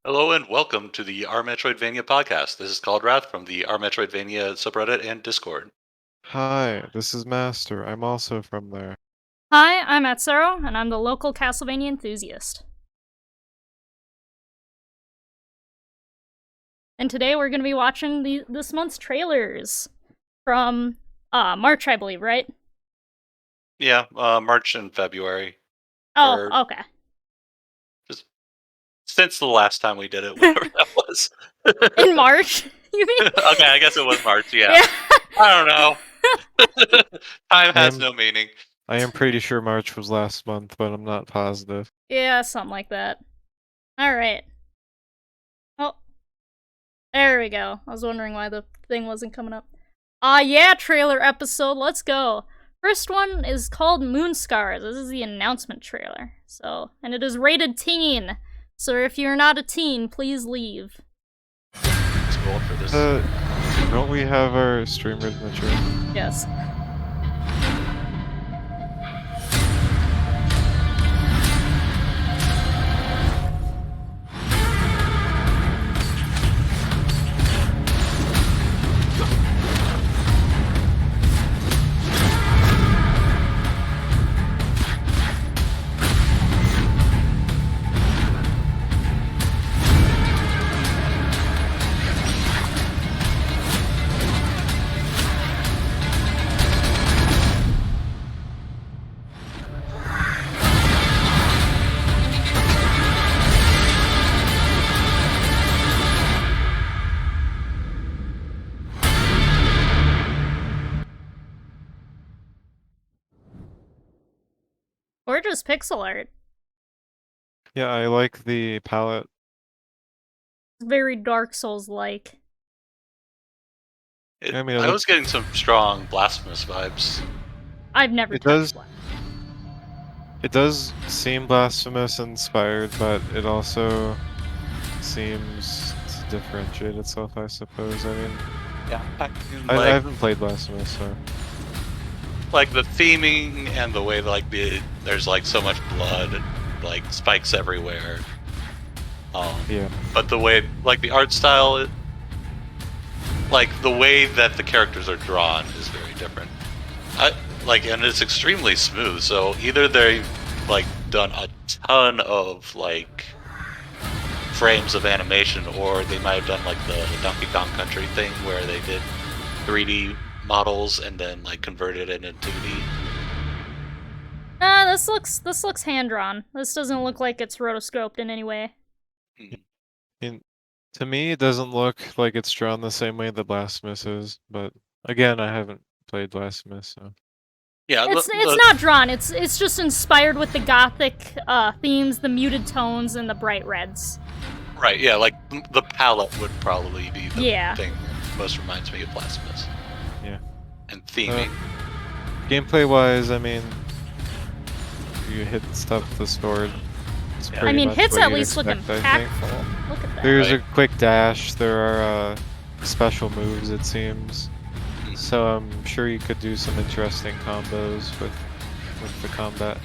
Hello and welcome to the Our Metroidvania podcast. This is Cauldrath from the Our Metroidvania subreddit and Discord. Hi, this is Master. I'm also from there. Hi, I'm Atcero, and I'm the local Castlevania enthusiast. And today we're going to be watching this month's trailers from March, I believe, right? Yeah, March and February. Oh, okay. Just since the last time we did it, whatever that was. In March, you mean? Okay, I guess it was March, yeah. I don't know. Time has no meaning. I am pretty sure March was last month, but I'm not positive. Yeah, something like that. Alright. Oh. There we go. I was wondering why the thing wasn't coming up. Yeah, trailer episode, let's go. First one is called Moonscars. This is the announcement trailer. And it is rated teen. So if you're not a teen, please leave. Let's go for this. Don't we have our streamers in the chat? Yes. Gorgeous pixel art. Yeah, I like the palette. It's very Dark Souls-like. I was getting some strong Blasphemous vibes. I've never touched one. It does seem Blasphemous inspired, but it also seems to differentiate itself, I suppose. I mean, yeah, I haven't played Blasphemous, so. Like the theming and the way there's like so much blood and like spikes everywhere. Yeah. But the way, like the art style, like the way that the characters are drawn is very different. And it's extremely smooth. So either they've like done a ton of like frames of animation, or they might have done like the Donkey Kong Country thing where they did 3D models and then like converted it into 2D. This looks hand drawn. This doesn't look like it's rotoscoped in any way. To me, it doesn't look like it's drawn the same way that Blasphemous is, but again, I haven't played Blasphemous, so. Yeah, it's not drawn. It's just inspired with the gothic themes, the muted tones, and the bright reds. Right. Yeah, like the palette would probably be the thing that most reminds me of Blasphemous. Yeah. And theming. Gameplay-wise, I mean, you hit stuff with the sword. I mean, hits at least look impactful. Look at that. There's a quick dash. There are special moves, it seems. So I'm sure you could do some interesting combos with the combat.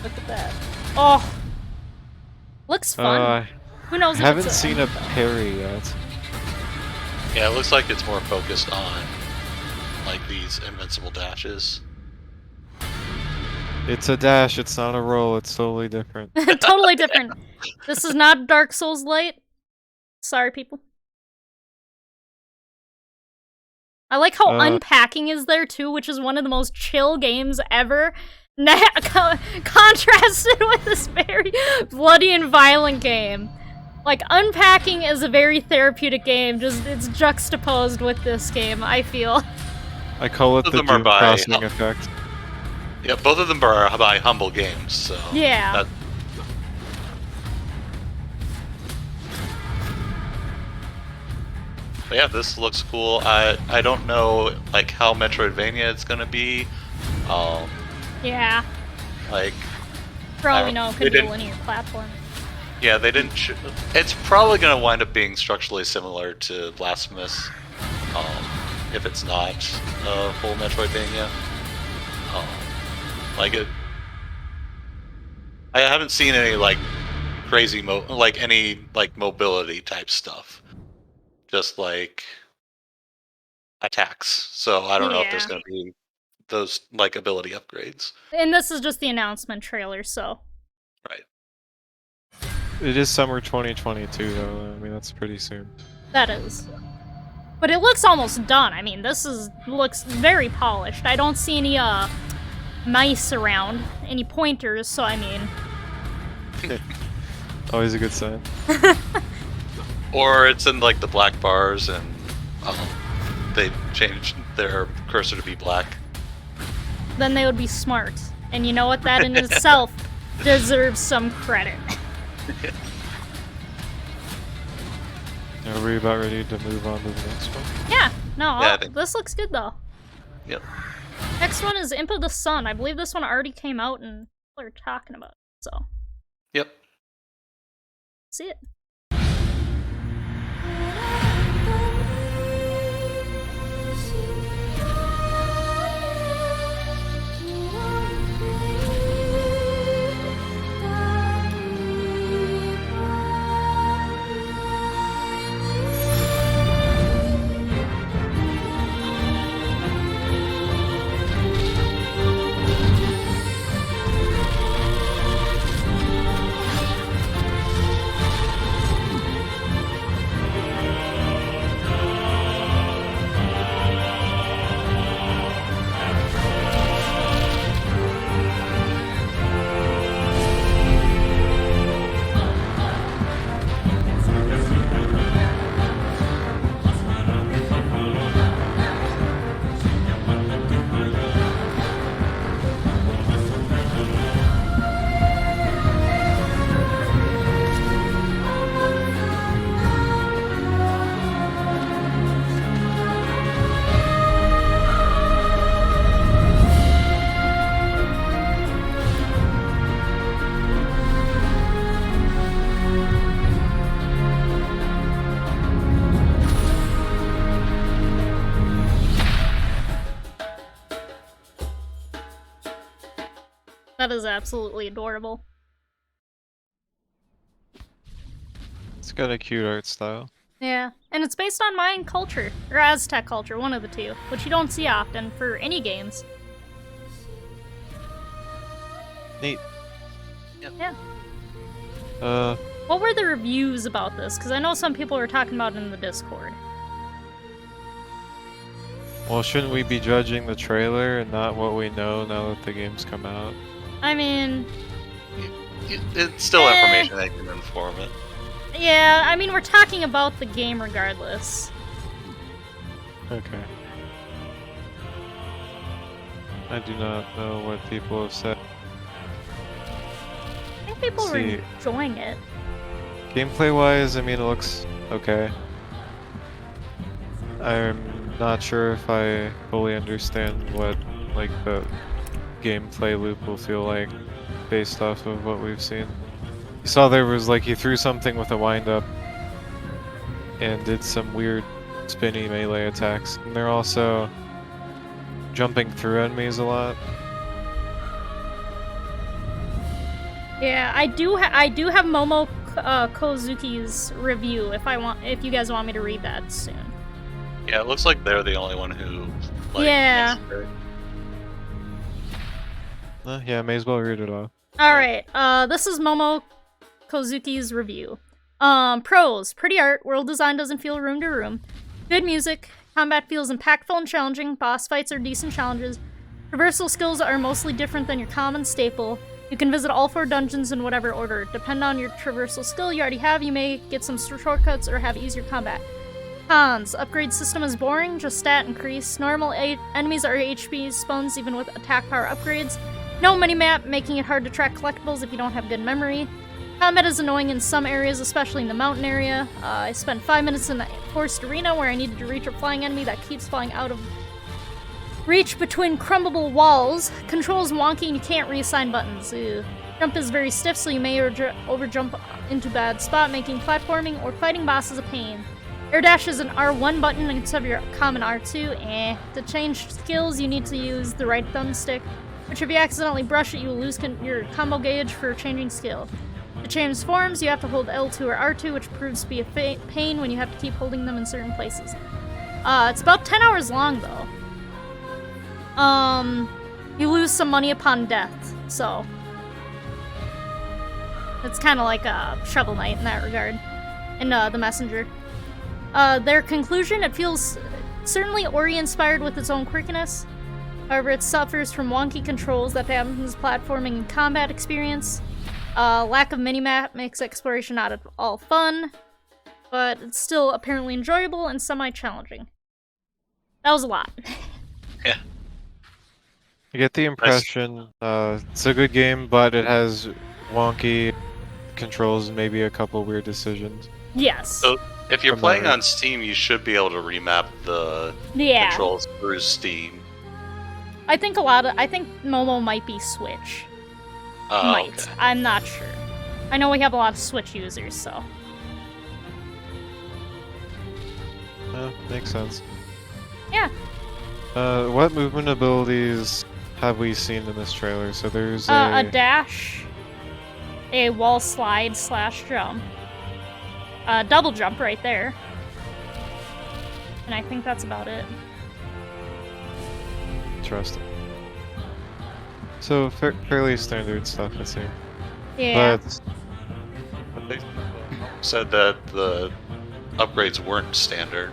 Look at that. Oh, looks fun. Who knows? I haven't seen a parry yet. Yeah, it looks like it's more focused on like these invincible dashes. It's a dash, it's not a roll, it's totally different. Totally different. This is not Dark Souls Light. Sorry, people. I like how unpacking is there too, which is one of the most chill games ever. Contrasted with this very bloody and violent game. Like, unpacking is a very therapeutic game, it's juxtaposed with this game, I feel. I call it the Doom Crossing effect. Yeah, both of them are by Humble Games, so... Yeah. But yeah, this looks cool. I don't know, like, how Metroidvania it's gonna be. Yeah. Like... Probably no, it could be a linear platform. Yeah, they didn't... It's probably gonna wind up being structurally similar to Blasphemous, if it's not a full Metroidvania. Like it... I haven't seen any like crazy mobility type stuff. Just like attacks. So I don't know if there's Yeah. going to be those like ability upgrades. And this is just the announcement trailer, so. Right. It is summer 2022, though. I mean, that's pretty soon. That is. But it looks almost done. I mean, looks very polished. I don't see any mice around, any pointers, so I mean. Always a good sign. Or it's in like the black bars and they changed their cursor to be black. Then they would be smart. And you know what? That in itself deserves some credit. Are we about ready to move on to the next one? Yeah, no, Yeah, I think- this looks good though. Yep. Next one is Imp of the Sun. I believe this one already came out and people are talking about it, so Yep. see it. That is absolutely adorable. It's got a cute art style. Yeah, and it's based on Mayan culture, or Aztec culture, one of the two, which you don't see often for any games. Neat. Yeah. Uh, What were the reviews about this? Because I know some people were talking about it in the Discord. well, shouldn't we be judging the trailer and not what we know now that the game's come out? I mean, It's still information that can inform it. yeah, I mean, we're talking about the game regardless. Okay. I do not know what people have said. I think people were See. enjoying it. Gameplay-wise, I mean, it looks okay. I'm not sure if I fully understand what, like, the gameplay loop will feel like based off of what we've seen. You saw there was, like, he threw something with a wind-up and did some weird spinny melee attacks. And they're also jumping through enemies a lot. Yeah, I do have Momo Kozuki's review if you guys want me to read that soon. Yeah, it looks like they're the only one who. Like, Yeah. makes it. Yeah, may as well read it off. Alright, this is Momo Kozuki's review. Pros. Pretty art, world design doesn't feel room to room. Good music, combat feels impactful and challenging, boss fights are decent challenges. Traversal skills are mostly different than your common staple. You can visit all 4 dungeons in whatever order. Depending on your traversal skill you already have, you may get some shortcuts or have easier combat. Cons. Upgrade system is boring, just stat increase. Normal enemies are HP spawns even with attack power upgrades. No minimap, making it hard to track collectibles if you don't have good memory. Combat is annoying in some areas, especially in the mountain area. I spent 5 minutes in the forest arena where I needed to reach a flying enemy that keeps falling out of reach between crumbable walls. Controls wonky and you can't reassign buttons. Ew. Jump is very stiff, so you may overjump into bad spot, making platforming or fighting bosses a pain. Air dash is an R1 button instead of your common R2. To change skills, you need to use the right thumbstick. which if you accidentally brush it, you will lose your combo gauge for changing skill. To change forms, you have to hold L2 or R2, which proves to be a pain when you have to keep holding them in certain places. It's about 10 hours long, though. You lose some money upon death, so... It's kind of like a Shovel Knight in that regard. In The Messenger. Their conclusion, it feels certainly Ori-inspired with its own quirkiness. However, it suffers from wonky controls that dampens platforming and combat experience. Lack of minimap makes exploration not at all fun, but it's still apparently enjoyable and semi-challenging. That was a lot. Yeah. I get the impression it's a good game, but it has wonky controls and maybe a couple weird decisions. Yes. So if you're playing on Steam, you should be able to remap the controls through Steam. I think Momo might be Switch. Might. Okay. I'm not sure. I know we have a lot of Switch users, so. Makes sense. Yeah. What movement abilities have we seen in this trailer? So there's a dash, a wall slide / jump, a double jump right there, and I think that's about it. Interesting. So fairly standard stuff, I see. Yeah. But they said that the upgrades weren't standard.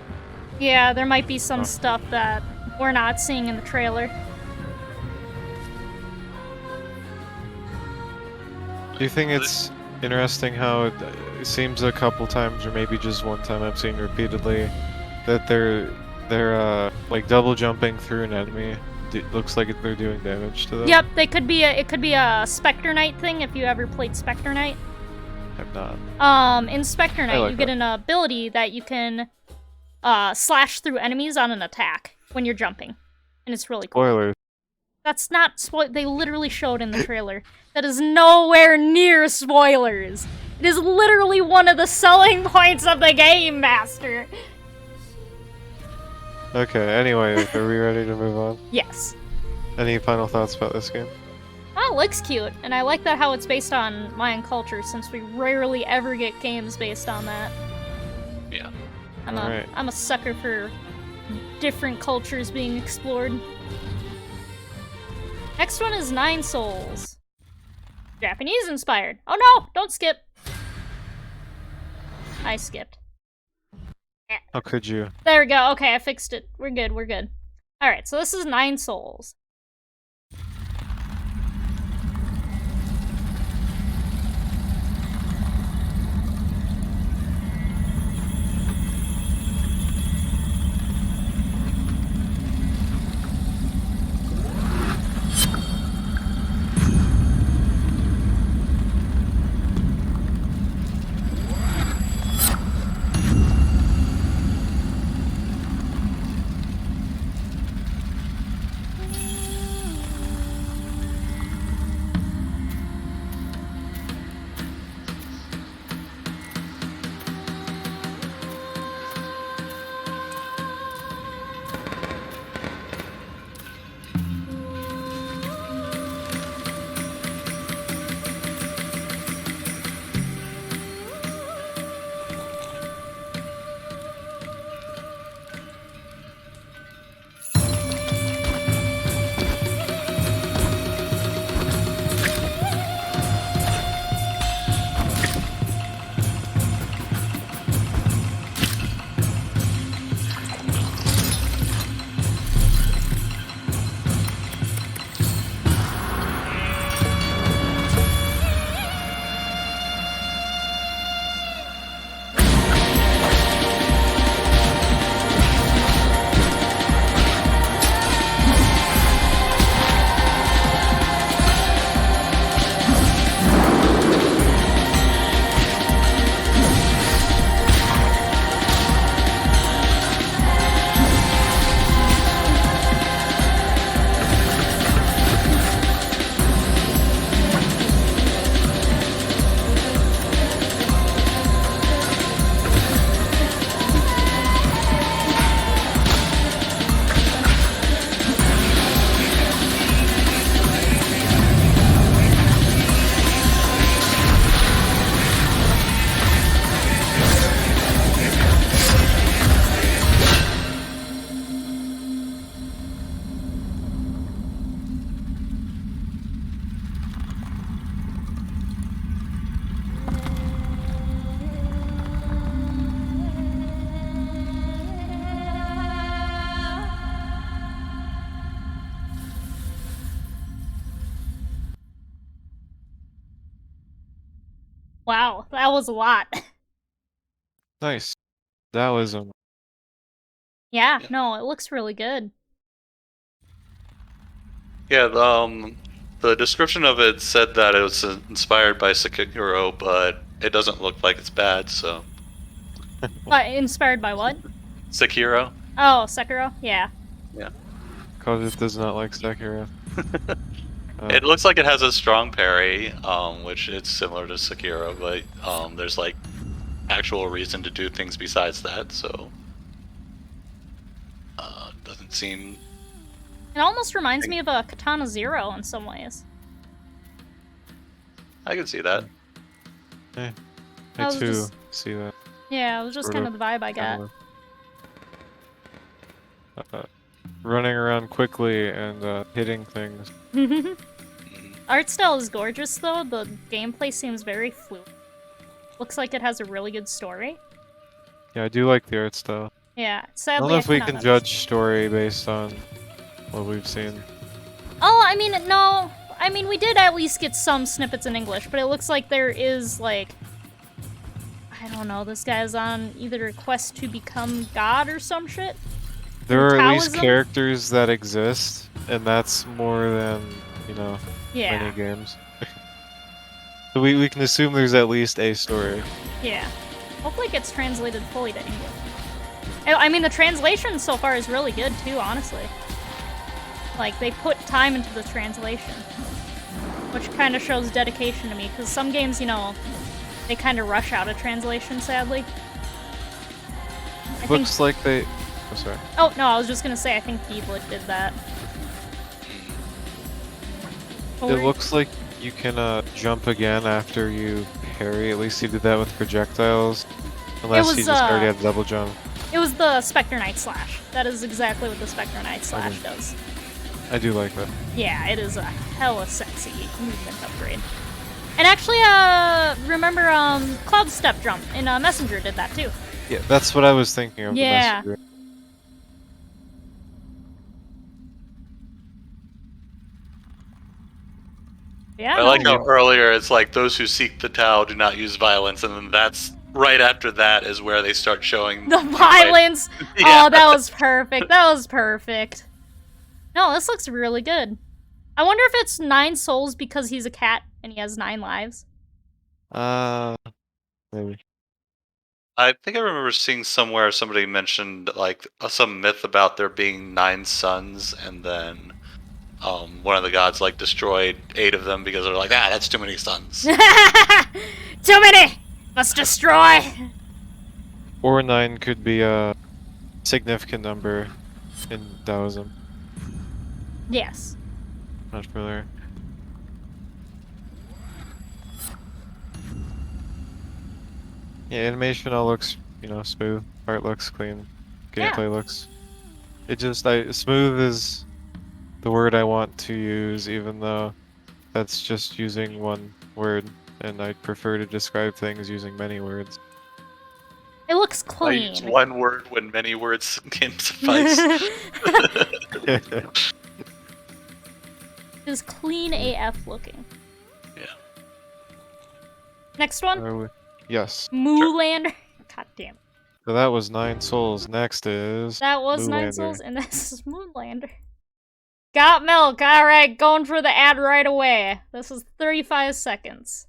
Yeah, there might be some stuff that we're not seeing in the trailer. Do you think it's interesting how it seems a couple times, or maybe just one time I've seen repeatedly, that they're like double jumping through an enemy? It looks like they're doing damage to them. Yep, it could be a Spectre Knight thing if you ever played Spectre Knight. I've not. In Spectre Knight, you get an ability that you can slash through enemies on an attack when you're jumping, and it's really cool. Spoilers. That's not they literally showed in the trailer. That is nowhere near spoilers. It is literally one of the selling points of the game, Master. Okay, anyway, are we ready to move on? Yes. Any final thoughts about this game? Oh, it looks cute, and I like that how it's based on Mayan culture, since we rarely ever get games based on that. Yeah. I'm a sucker for different cultures being explored. Next one is 9 Souls. Japanese inspired. Oh no! Don't skip! I skipped. How could you? There we go. Okay, I fixed it. We're good, we're good. Alright, so this is 9 Souls. Wow, that was a lot. Nice. That was Yeah, Yeah. no, it looks really good. Yeah, the description of it said that it was inspired by Sekiro, but it doesn't look like it's bad, so... Inspired by what? Sekiro? Oh, Sekiro? Yeah. Yeah. Cauldrath does not like Sekiro. It looks like it has a strong parry, which it's similar to Sekiro, but there's like actual reason to do things besides that, so doesn't seem... It almost reminds me of a Katana Zero in some ways. I can see that. I was too just- see that. Yeah, it was just Sort kind of, of the vibe I got. Running around quickly and hitting things. Art style is gorgeous though, the gameplay seems very fluid. Looks like it has a really good story. Yeah, I do like the art style. Yeah, I sadly don't know if we cannot can understand. judge story based on what we've seen. Oh, I mean, no. I mean, we did at least get some snippets in English, but it looks like there is, like... I don't know, this guy's on either a quest to become God or some shit? There are at least Taoism? characters that exist, and that's more than, you know, Yeah. many games. So we can assume there's at least a story. Yeah. Hopefully it gets translated fully to English. I mean, the translation so far is really good, too, honestly. Like, they put time into the translation. Which kind of shows dedication to me, because some games, you know, they kind of rush out a translation, sadly. I think... Looks like they... Oh, sorry. Oh, no, I was just gonna say, I think Deedlit did that. It looks like you can jump again after you parry. At least he did that with projectiles. Unless he was, just already had double jump. It was the Spectre Knight Slash. That is exactly what the Spectre Knight Slash does. I do like that. Yeah, it is a hella sexy movement upgrade. And actually, remember Cloud Step Jump in Messenger did that too. Yeah, that's what I was thinking of. Yeah. The messenger. Yeah, I like no. how earlier it's like those who seek the Tao do not use violence, and then that's right after that is where they start showing The violence! Yeah. Oh, that was perfect. That was perfect. No, this looks really good. I wonder if it's 9 souls because he's a cat and he has 9 lives. Maybe. I think I remember seeing somewhere somebody mentioned like some myth about there being 9 sons, and then one of the gods like destroyed 8 of them because they're like, that's too many sons. Too many! Must destroy! Or 9 could be a significant number in Taoism. Yes. Not familiar. Yeah, animation all looks, you know, smooth. Art looks clean. Gameplay looks... It just, smooth is the word I want to use, even though that's just using one word, and I prefer to describe things using many words. It looks I clean. use one word when many words can suffice. It's clean AF looking. Yeah. Next one? Yes. Moo Lander. God damn it. So that was 9 souls. Next is... That was Moo 9 Lander. souls, and this is Moon Lander. Got milk. Alright, going for the ad right away. This is 35 seconds.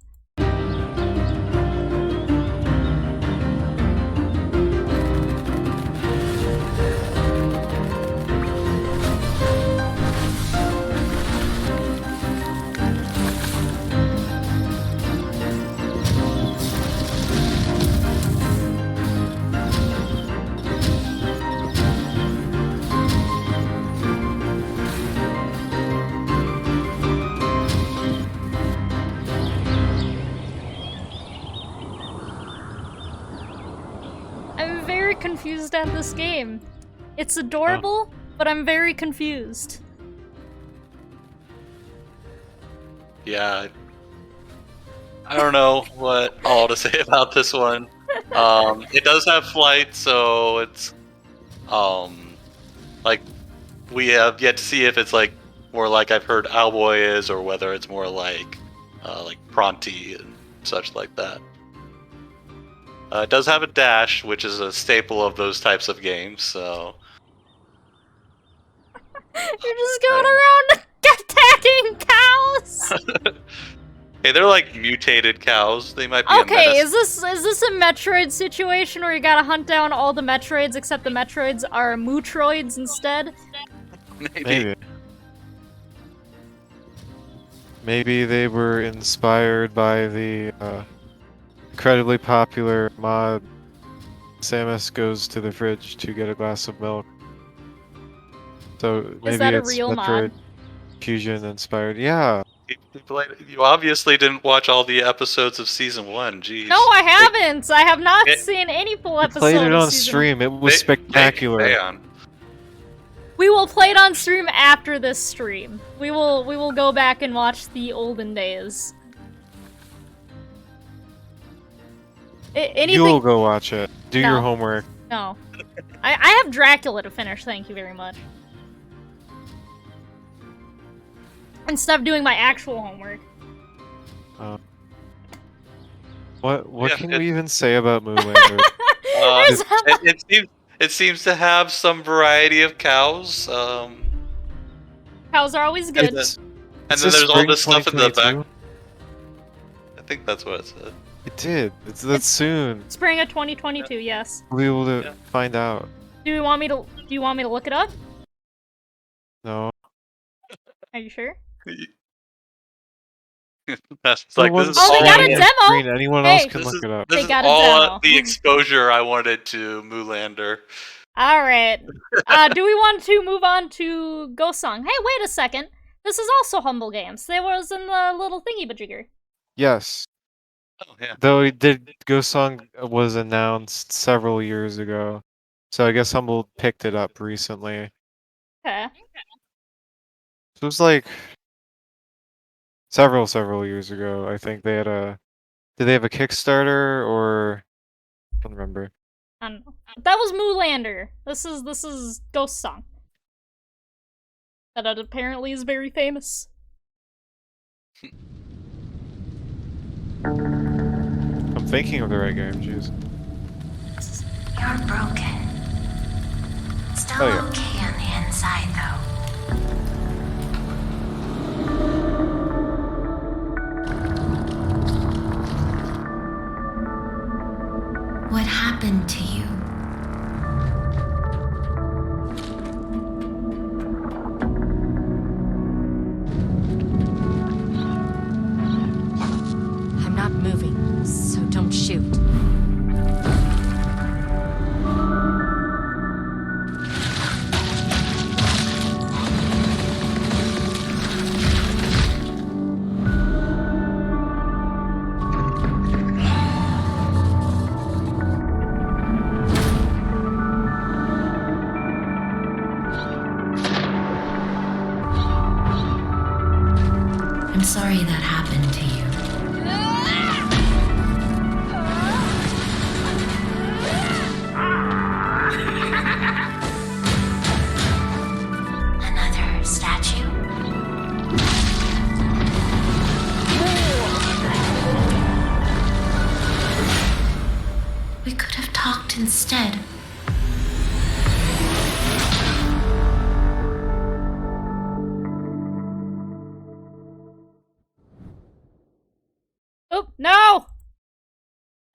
I'm very confused at this game. It's adorable, but I'm very confused. Yeah. I don't know what all to say about this one. It does have flight, so it's like we have yet to see if it's like more like I've heard Owlboy is, or whether it's more like Pronti. such like that. It does have a dash, which is a staple of those types of games, so... You're just going around attacking cows! Hey, they're like mutated cows. They might be Okay, a menace. is this a Metroid situation where you gotta hunt down all the Metroids except the Metroids are Mootroids instead? Maybe. Maybe they were inspired by the incredibly popular mod Samus goes to the fridge to get a glass of milk. So maybe Is that a it's real Metroid mod? Fusion inspired. Yeah. You obviously didn't watch all the episodes of Season 1, jeez. No, I haven't! I have not It- seen any full We episode played it of on season stream. It was spectacular. Man. We will play it on stream after this stream. We will go back and watch the olden days. Anything? You'll go watch it. Do No. your homework. No. I have Dracula to finish, thank you very much. Instead of doing my actual homework. What Yeah, can it- we even say about Moo Lander? It seems to have some variety of cows. Cows are always good. And It's- then it's there's all spring this stuff in the back. 2022. I think that's what it said. It did. That's soon. Spring of 2022, yes. We'll be able to Yeah. find out. Do you want me to look it up? No. Are you sure? That's Well, like it this is Oh, they all got a I- demo! Screen. Anyone Hey. else can look it up. This They is got a all demo. the exposure I wanted to Moo Lander. Alright. Do we want to move on to Ghost Song? Hey, wait a second. This is also Humble Games. They was in the little thingy-majigger. Yes. Oh yeah. Though it did, Ghost Song was announced several years ago, so I guess Humble picked it up recently. Okay. So it was like several years ago. I think they had a. Did they have a Kickstarter or? I don't remember. I don't know. That was Moo Lander. This is Ghost Song. That apparently is very famous. I'm thinking of the right game. Jeez. You're broken. Still Oh, yeah. okay on the inside, though. What happened to you? I'm not moving, so don't shoot. I'm sorry that happened to you. Another statue? We could have talked instead. Oop, no!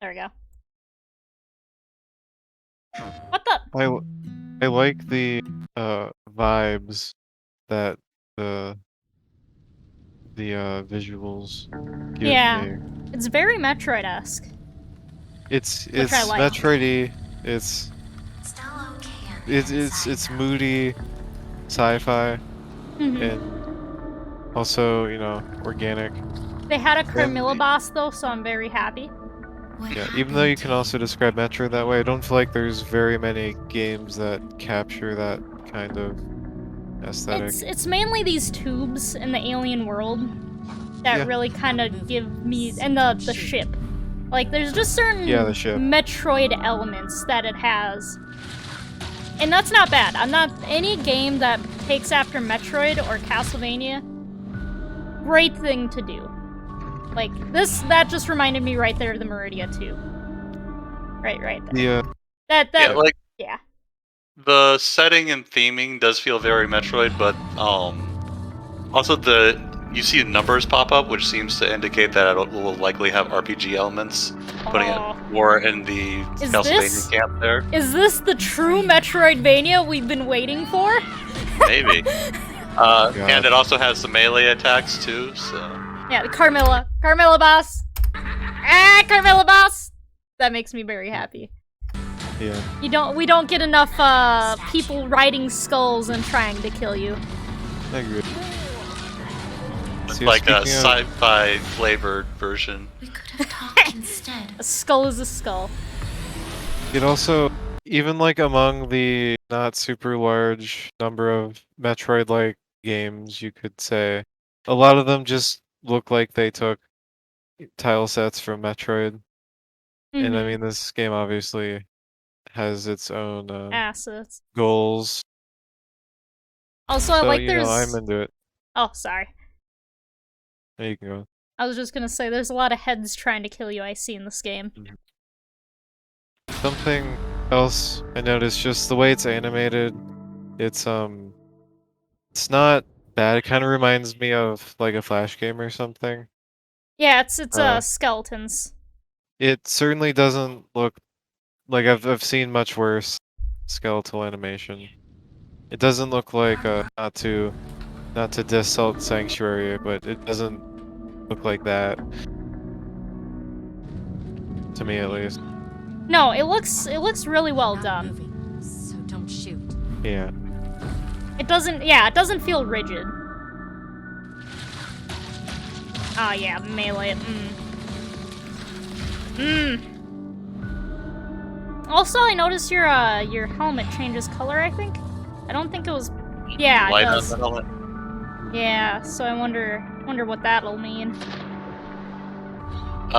There we go. What the? I like the vibes that the visuals give Yeah. me. It's very Metroid-esque. It's I like. Metroid-y. It's Still okay on the inside, it's though. moody, sci-fi, Mhm. and also organic. They had a Carmilla boss though, so I'm very happy. What Yeah, even though you happened can to also describe Metroid that way, I don't feel like there's very many games that capture that kind of aesthetic. It's mainly these tubes in the alien world that Yeah. really kind of give me, and the ship. Like there's just certain Yeah, the ship. Metroid elements that it has. And that's not bad. I'm not any game that takes after Metroid or Castlevania. Great thing to do. Like, that just reminded me right there of the Meridia too. Right there. Yeah. That, Yeah, like yeah. the setting and theming does feel very Metroid, but also you see numbers pop up, which seems to indicate that it will likely have RPG elements, putting it more in the Is Castlevania camp there. Is this the true Metroidvania we've been waiting for? Maybe. And it also has the melee attacks too, so. Yeah, the Carmilla boss. Ah, Carmilla boss. That makes me very happy. Yeah. We don't get enough people riding skulls and trying to kill you. I agree. It's like a sci-fi flavored version. We could have talked instead. A skull is a skull. It also, even like among the not super large number of Metroid-like games, you could say, a lot of them just look like they took tile sets from Metroid. And I mean, this game obviously has its own assets. goals. Also, So, I like you there's. know, I'm into it. Oh, sorry. There you can go. I was just gonna say, there's a lot of heads trying to kill you I see in this game. Something else I noticed, just the way it's animated, it's not bad. It kind of reminds me of like a Flash game or something. Yeah, it's skeletons. It certainly doesn't look like I've seen much worse skeletal animation. It doesn't look like not to diss Salt Sanctuary, but it doesn't look like that. To me at least. No, it looks really well done. Moving, so don't shoot. Yeah. It doesn't feel rigid. Oh yeah, melee. Also, I noticed your helmet changes color, I think. I don't think it was. Yeah, it Light does. up the helmet. Yeah, so I wonder what that'll mean.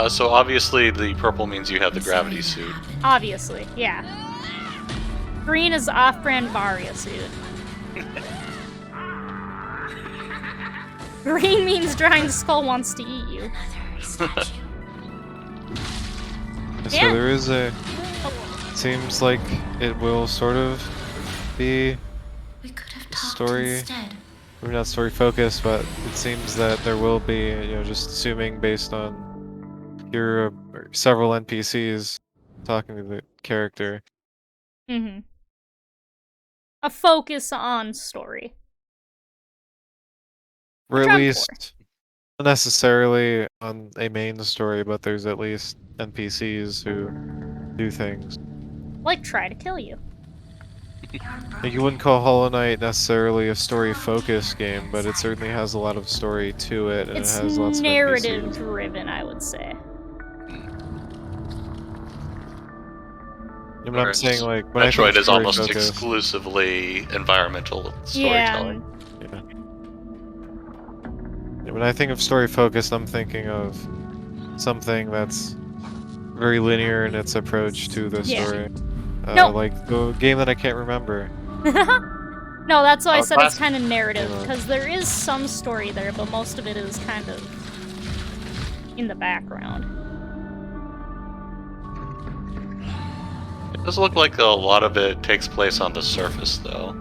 So obviously the purple means you have the gravity suit. Obviously, yeah. Green is off-brand Varia suit. Green means Giant Skull wants to eat you. So Yeah. there is a. Seems like it will sort of be We could have talked story. instead. Maybe not story focused, but it seems that there will be, you know, just assuming based on your several NPCs talking to the character. A focus on story. Or Which at I'm least, not necessarily on a main story, but there's at least NPCs who do things. Like, try to kill you. Like, you wouldn't call Hollow Knight necessarily a story-focused game, but it certainly has a lot of story to it, and It's it has lots of narrative NPCs. driven, I would say. You know what I'm saying? Like, when Metroid I think is almost story-focused- exclusively environmental Yeah, storytelling. Yeah, when I think of story-focused, I'm thinking of something that's very linear in its approach to the Yeah. story. No. Like the game that I can't remember. No, that's why I said it's classic. kind of narrative, Yeah. because there is some story there, but most of it is kind of in the background. It does look like a lot of it takes place on the surface, though.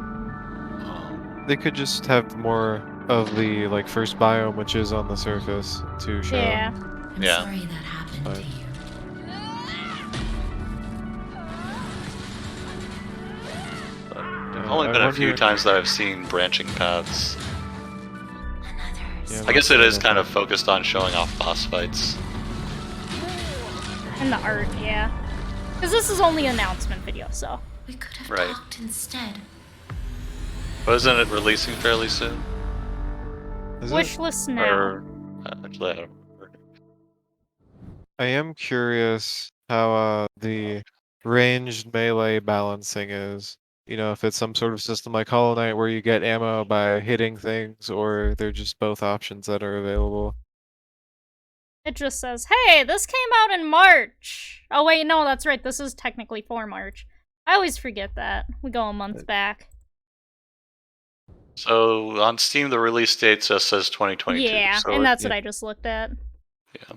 They could just have more of the like first biome, which is on the surface, to show. Yeah. I'm Yeah. sorry that happened to Fine. you. Only I been a few wonder- times that I've seen branching paths. Yeah, I guess it is that's- kind of focused on showing off boss fights. And the art, yeah. Because this is only an announcement video, so. We could have Right. talked instead. But isn't it releasing fairly soon? Is it? Wishlist now. Or actually, I don't remember. I am curious how the ranged melee balancing is. You know, if it's some sort of system like Hollow Knight where you get ammo by hitting things, or they're just both options that are available. It just says, hey, this came out in March. Oh, wait, no, that's right. This is technically for March. I always forget that. We go a month back. So on Steam, the release date just says 2022. Yeah, so and that's yeah. what I just looked at. Yeah.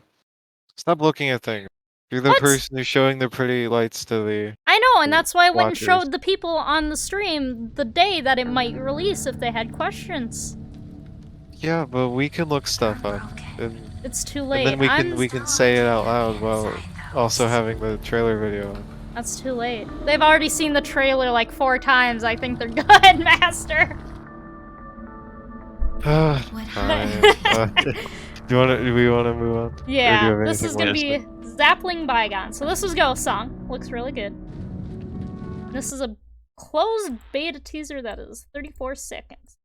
Stop looking at things. You're the What? person who's showing the pretty lights to the. I know, and that's why I went and Watchers. showed the people on the stream the day that it might release if they had questions. Yeah, but we can look stuff up, and It's too and late. then we can say it out loud while also having the trailer video on. That's too late. They've already seen the trailer like 4 times. I think they're good, Master. Fine. Do we want to move on? Or do you Yeah, have this anything is gonna more to be say? Zapling Bygone. So this is Ghost Song. Looks really good. This is a closed beta teaser that is 34 seconds.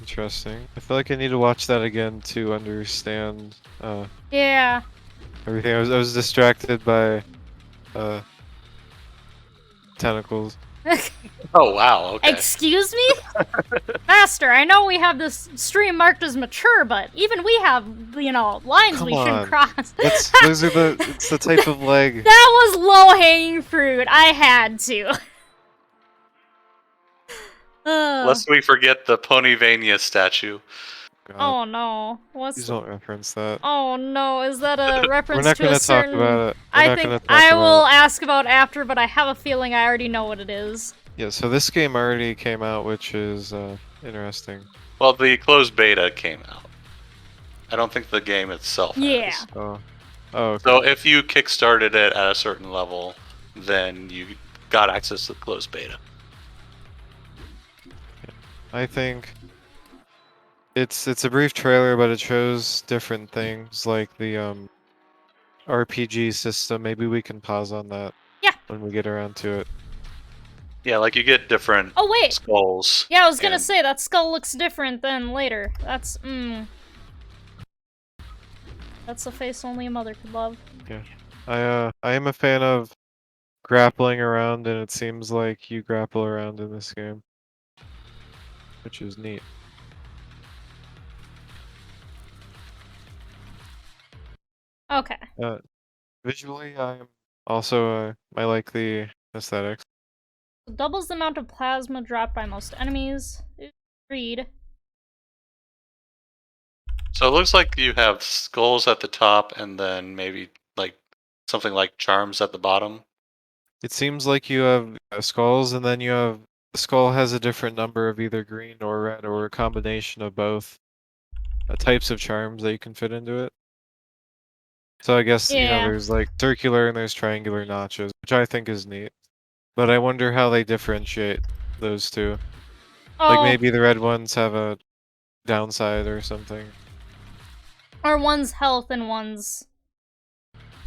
Interesting. I feel like I need to watch that again to understand Yeah. everything. I was distracted by tentacles. Oh wow. Okay. Excuse me? Master, I know we have this stream marked as mature, but even we have, you know, lines Come we shouldn't on. cross. It's the type of leg. That was low-hanging fruit. I had to. Lest we forget the Ponyvania statue. God, Oh no. What's please don't reference that. Oh no, is that a We're reference not to gonna a certain... talk about it. We're I not think gonna talk I about will it. ask about after, but I have a feeling I already know what it is. Yeah, so this game already came out, which is interesting. Well, the closed beta came out. I don't think the game itself Yeah. has. Oh, okay. So if you kickstarted it at a certain level, then you got access to the closed beta. I think it's a brief trailer, but it shows different things like the RPG system. Maybe we can pause on that. Yeah. When we get around to it. Yeah, like you get different Oh wait. skulls. Yeah, I was gonna and- say that skull looks different than later. That's That's a face only a mother could love. I am a fan of grappling around, and it seems like you grapple around in this game, which is neat. Okay. Visually, I like the aesthetics. Doubles the amount of plasma dropped by most enemies. Read. So it looks like you have skulls at the top and then maybe like something like charms at the bottom. It seems like you have skulls, and then the skull has a different number of either green or red, or a combination of both types of charms that you can fit into it. So I guess, Yeah. there's like circular and there's triangular notches, which I think is neat. But I wonder how they differentiate those two. Oh, Like maybe the red ones have a downside or something. or one's health and one's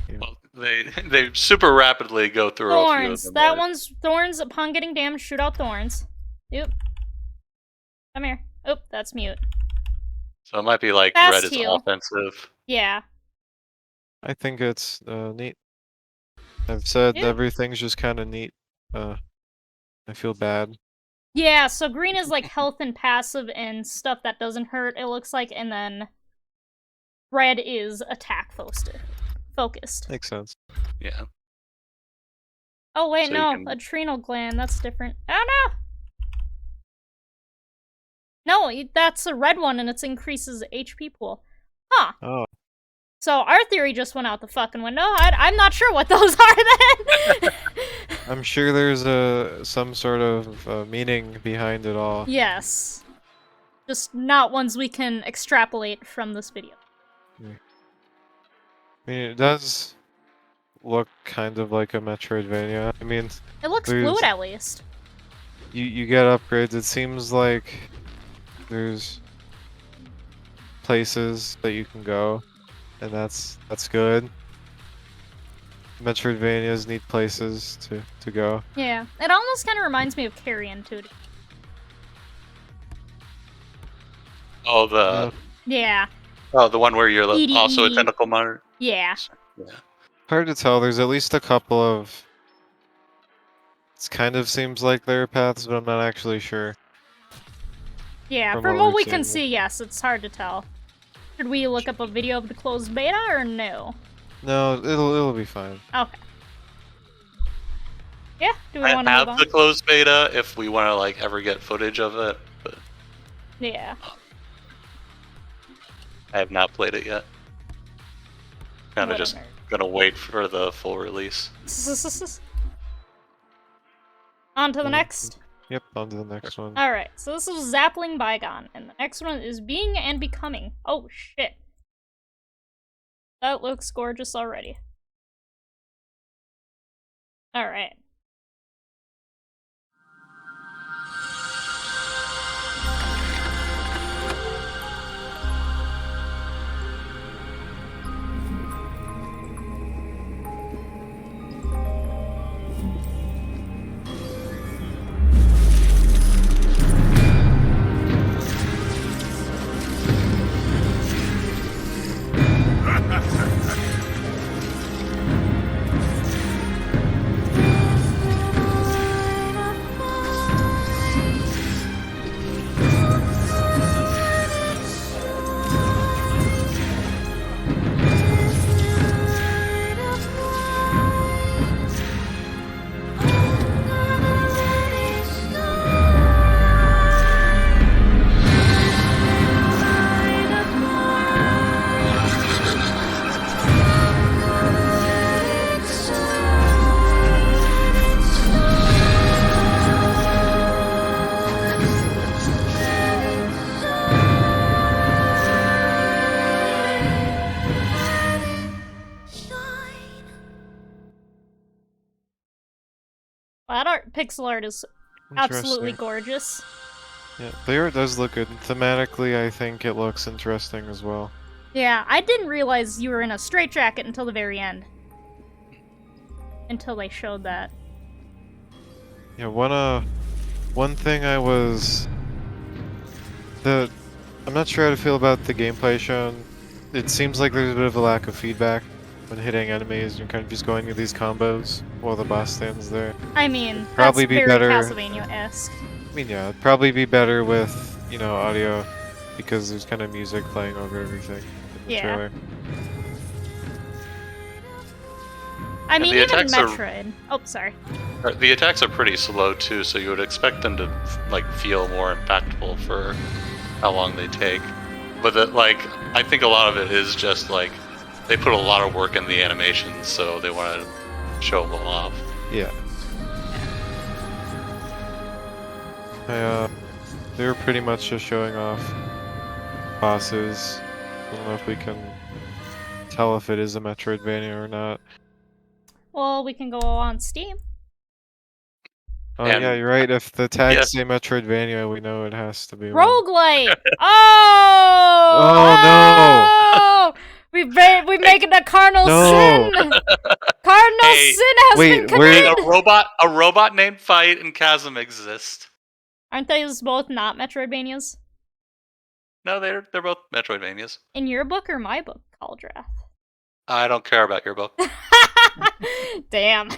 Well, they super rapidly go through a few of thorns. them. That right? one's thorns. Upon getting damaged, shoot out thorns. Oop. Come here. Oop, that's mute. So it might be like Fast red is heal. offensive. Yeah. I think it's neat. I've said Yeah. everything's just kind of neat. I feel bad. Yeah, so green is like health and passive and stuff that doesn't hurt, it looks like, and then red is attack focused. Makes sense. Yeah. Oh wait, So you no, can- adrenal gland, that's different. Oh no! No, that's a red one and it increases HP pool. Huh. Oh, So our theory just went out the fucking window. I'm not sure what those are then! I'm sure there's some sort of meaning behind it all. Yes. Just not ones we can extrapolate from this video. I mean, it does look kind of like a Metroidvania. I mean, It looks There's- fluid at least. you get upgrades. It seems like there's places that you can go, and that's good. Metroidvanias need places to go. Yeah. It almost kind of reminds me of Carrion too. Oh, the Yeah. the one where you're also a EDE. tentacle monitor. Yeah. Yeah. Hard to tell. There's at least a couple of. It kind of seems like there are paths, but I'm not actually sure. Yeah, From from what what we've we can seen. see, yes, it's hard to tell. Should we look up a video of the closed beta or no? No, it'll be fine. Okay. Yeah, do we I want to move have on? the closed beta if we want to like ever get footage of it, but Yeah. I have not played it yet. Kind of What a just nerd. gonna wait for the full release. On to the next. Yep, on to the next one. Alright, so this is Zapling Bygone, and the next one is Being and Becoming. Oh, shit. That looks gorgeous already. Alright. That pixel art is absolutely Interesting. gorgeous. Yeah, the art does look good. Thematically, I think it looks interesting as well. Yeah, I didn't realize you were in a straitjacket until the very end. Until they showed that. Yeah, one thing I was I'm not sure how to feel about the gameplay shown. It seems like there's a bit of a lack of feedback when hitting enemies. You're kind of just going through these combos while the boss stands there. I mean, Probably that's be very better- Castlevania-esque. I mean, yeah, it'd probably be better with, you know, audio because there's kind of music playing over everything in the Yeah. trailer. I mean, the even attacks are- Metroid. Oh, sorry. The attacks are pretty slow too, so you would expect them to like feel more impactful for how long they take. But I think a lot of it is just like they put a lot of work in the animations, so they want to show them off. Yeah. They were pretty much just showing off bosses. I don't know if we can tell if it is a Metroidvania or not. Well, we can go on Steam. Oh And- yeah, you're right. If the tags Yeah. say Metroidvania, we know it has to be one. Roguelite! Oh! Oh, no! We making a cardinal No. sin! Cardinal Hey, sin has wait, been we're- committed! A robot named Fight and Chasm exist. Aren't those both not Metroidvanias? No, they're both Metroidvanias. In your book or my book, Cauldrath? I don't care about your book. Damn.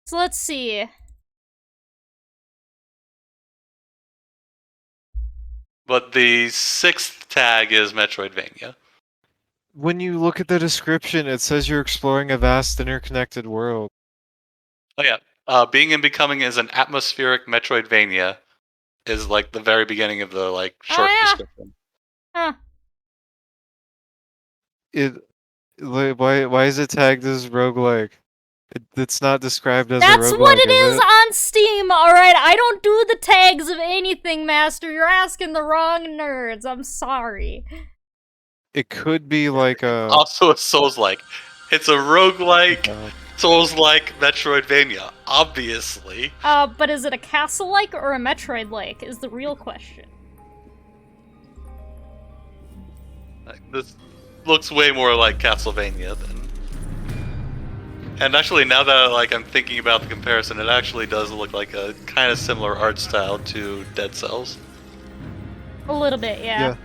So let's see. But the sixth tag is Metroidvania. When you look at the description, it says you're exploring a vast interconnected world. Oh yeah, Being and Becoming is an atmospheric Metroidvania. Is like the very beginning of the like short yeah. description. Huh. Why is it tagged as roguelike? It's not described as a That's roguelike, what it is is on Steam, alright? I don't do the tags of anything, Master. You're asking the wrong nerds. I'm sorry. It could be like a... Also a Souls-like. It's a roguelike, uh, Souls-like Metroidvania, obviously. But is it a castle-like or a Metroid-like is the real question. Like, this looks way more like Castlevania than And actually, now that I'm thinking about the comparison, it actually does look like a kind of similar art style to Dead Cells. A little bit, yeah.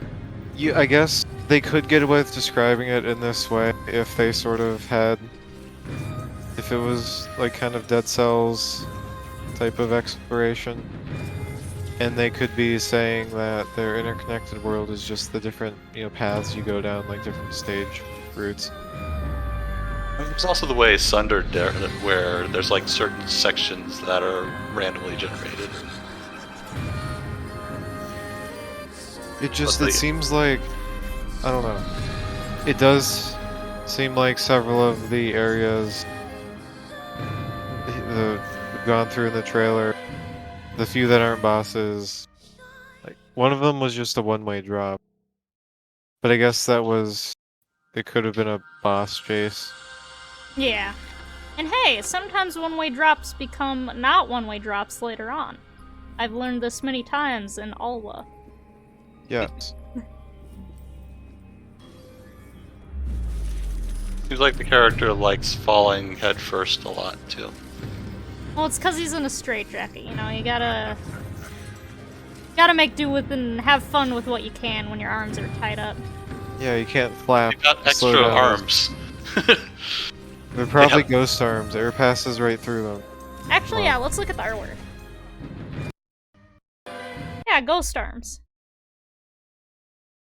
I guess they could get away with describing it in this way if they sort of had, if it was like kind of Dead Cells type of exploration, and they could be saying that their interconnected world is just the different, paths you go down, like different stage routes. There's also the way Sundered there, where there's like certain sections that are randomly generated. It seems like, I don't know. It does seem like several of the areas we've gone through in the trailer, the few that aren't bosses, like one of them was just a one-way drop. But I guess it could have been a boss chase. Yeah. And hey, sometimes one-way drops become not one-way drops later on. I've learned this many times in Alwa. Yes. Seems like the character likes falling headfirst a lot, too. Well, it's because he's in a straitjacket, you gotta make do with and have fun with what you can when your arms are tied up. Yeah, you can't flap. They got slow extra down. arms. They're probably ghost arms. Air passes right through them. Actually, yeah, let's look at the artwork. Yeah, ghost arms.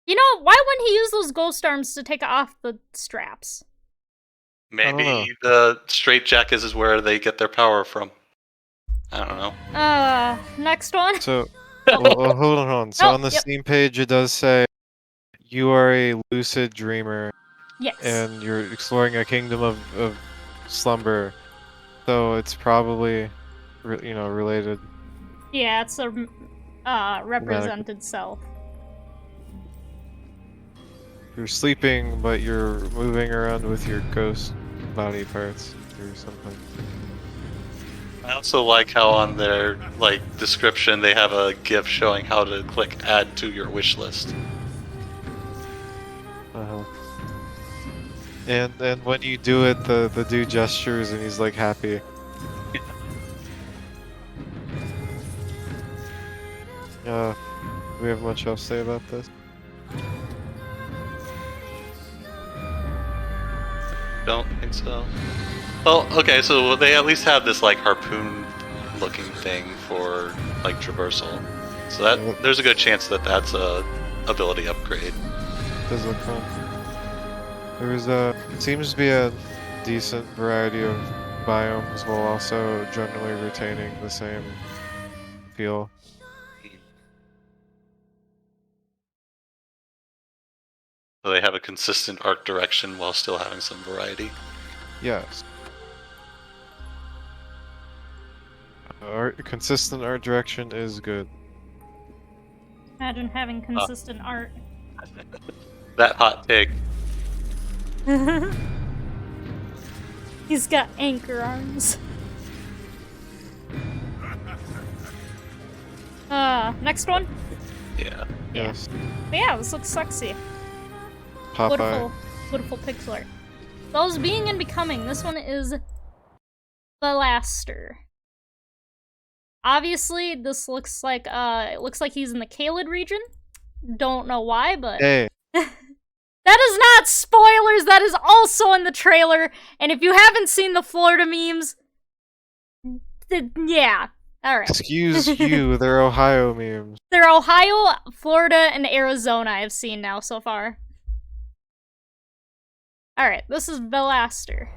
Why wouldn't he use those ghost arms to take off the straps? Maybe the straitjacket is where they get their power from. I don't know. Next one. So, well, hold on. So on the Steam page, it does say you are a lucid dreamer. Yes. And you're exploring a kingdom of slumber. So it's probably, related. Yeah, it's a represented self. You're sleeping, but you're moving around with your ghost body parts or something. I also like how on their description they have a GIF showing how to click add to your wish list. Uh-huh. And when you do it, the dude gestures and he's like happy. Do we have much else to say about this? Don't think so. Well, okay, so they at least have this harpoon-looking thing for traversal. So that there's a good chance that that's a ability upgrade. Does look fun. It seems to be a decent variety of biomes while also generally retaining the same feel. So they have a consistent art direction while still having some variety. Yes. Consistent art direction is good. Imagine having consistent art. That hot take. He's got anchor arms. Next one? Yeah. Yes. But yeah, this looks sexy. Poppe. Beautiful pixel art. Those being and becoming, this one is VELASTER. Obviously, this looks like it looks like he's in the Caelid region. Don't know why, but Hey. That is not spoilers, that is also in the trailer. And if you haven't seen the Florida memes, yeah. Alright. Excuse you, they're Ohio memes. They're Ohio, Florida, and Arizona I've seen now so far. Alright, this is VELASTER.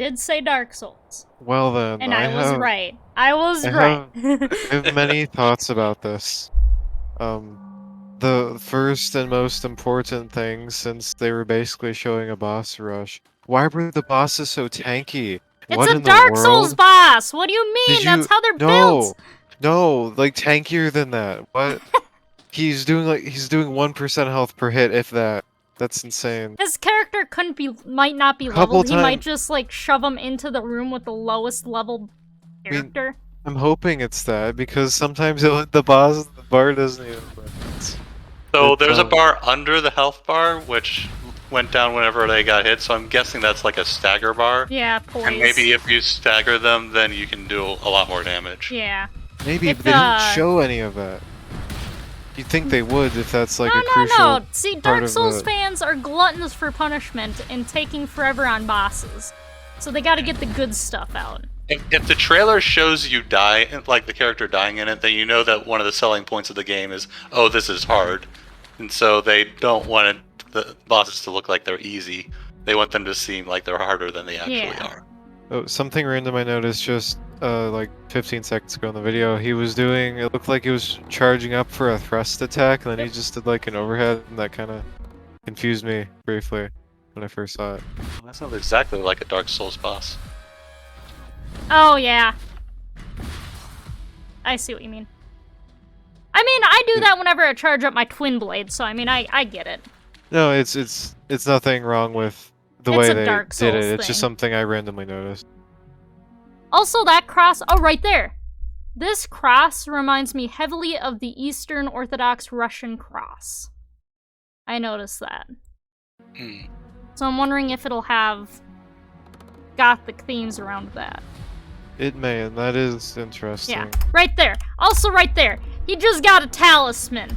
did say Dark Souls. Well then, And I was right. I was right. I have many thoughts about this. The first and most important thing, since they were basically showing a boss rush, why were the bosses so tanky? It's What a in the Dark Souls world? boss! What do you mean? Did That's you- how they're No, built! no, like tankier than that. What? he's doing 1% health per hit, if that. That's insane. His character might not be Couple leveled. He might time- just, like, shove him into the room with the lowest level mean, character. I'm hoping it's that, because sometimes the bar doesn't even work. So It's, there's a bar under the health bar, which went down whenever they got hit, so I'm guessing that's like a stagger bar. Yeah, poise. And maybe if you stagger them, then you can do a lot more damage. Yeah. Maybe, If, but they didn't show any of that. You'd think they would if that's like a crucial No. See, part Dark of Souls the- fans are gluttons for punishment and taking forever on bosses. So they gotta get the good stuff out. If the trailer shows you die, like the character dying in it, then you know that one of the selling points of the game is, oh, this is hard. And so they don't want the bosses to look like they're easy. They want them to seem like they're harder than they actually are. Oh, something random I noticed just like 15 seconds ago in the video. He was doing, it looked like he was charging up for a thrust attack, and then he just did like an overhead, and that kind of confused me briefly when I first saw it. Well, that sounds exactly like a Dark Souls boss. Oh, yeah. I see what you mean. I mean, I do that whenever I charge up my twin blade, so I mean, I get it. No, it's nothing wrong with the It's way a they Dark did it. Souls It's just thing. something I randomly noticed. Also, that cross... Oh, right there! This cross reminds me heavily of the Eastern Orthodox Russian cross. I noticed that. Hmm. So I'm wondering if it'll have Gothic themes around that. It may, and that is interesting. Yeah, right there. Also right there. He just got a talisman.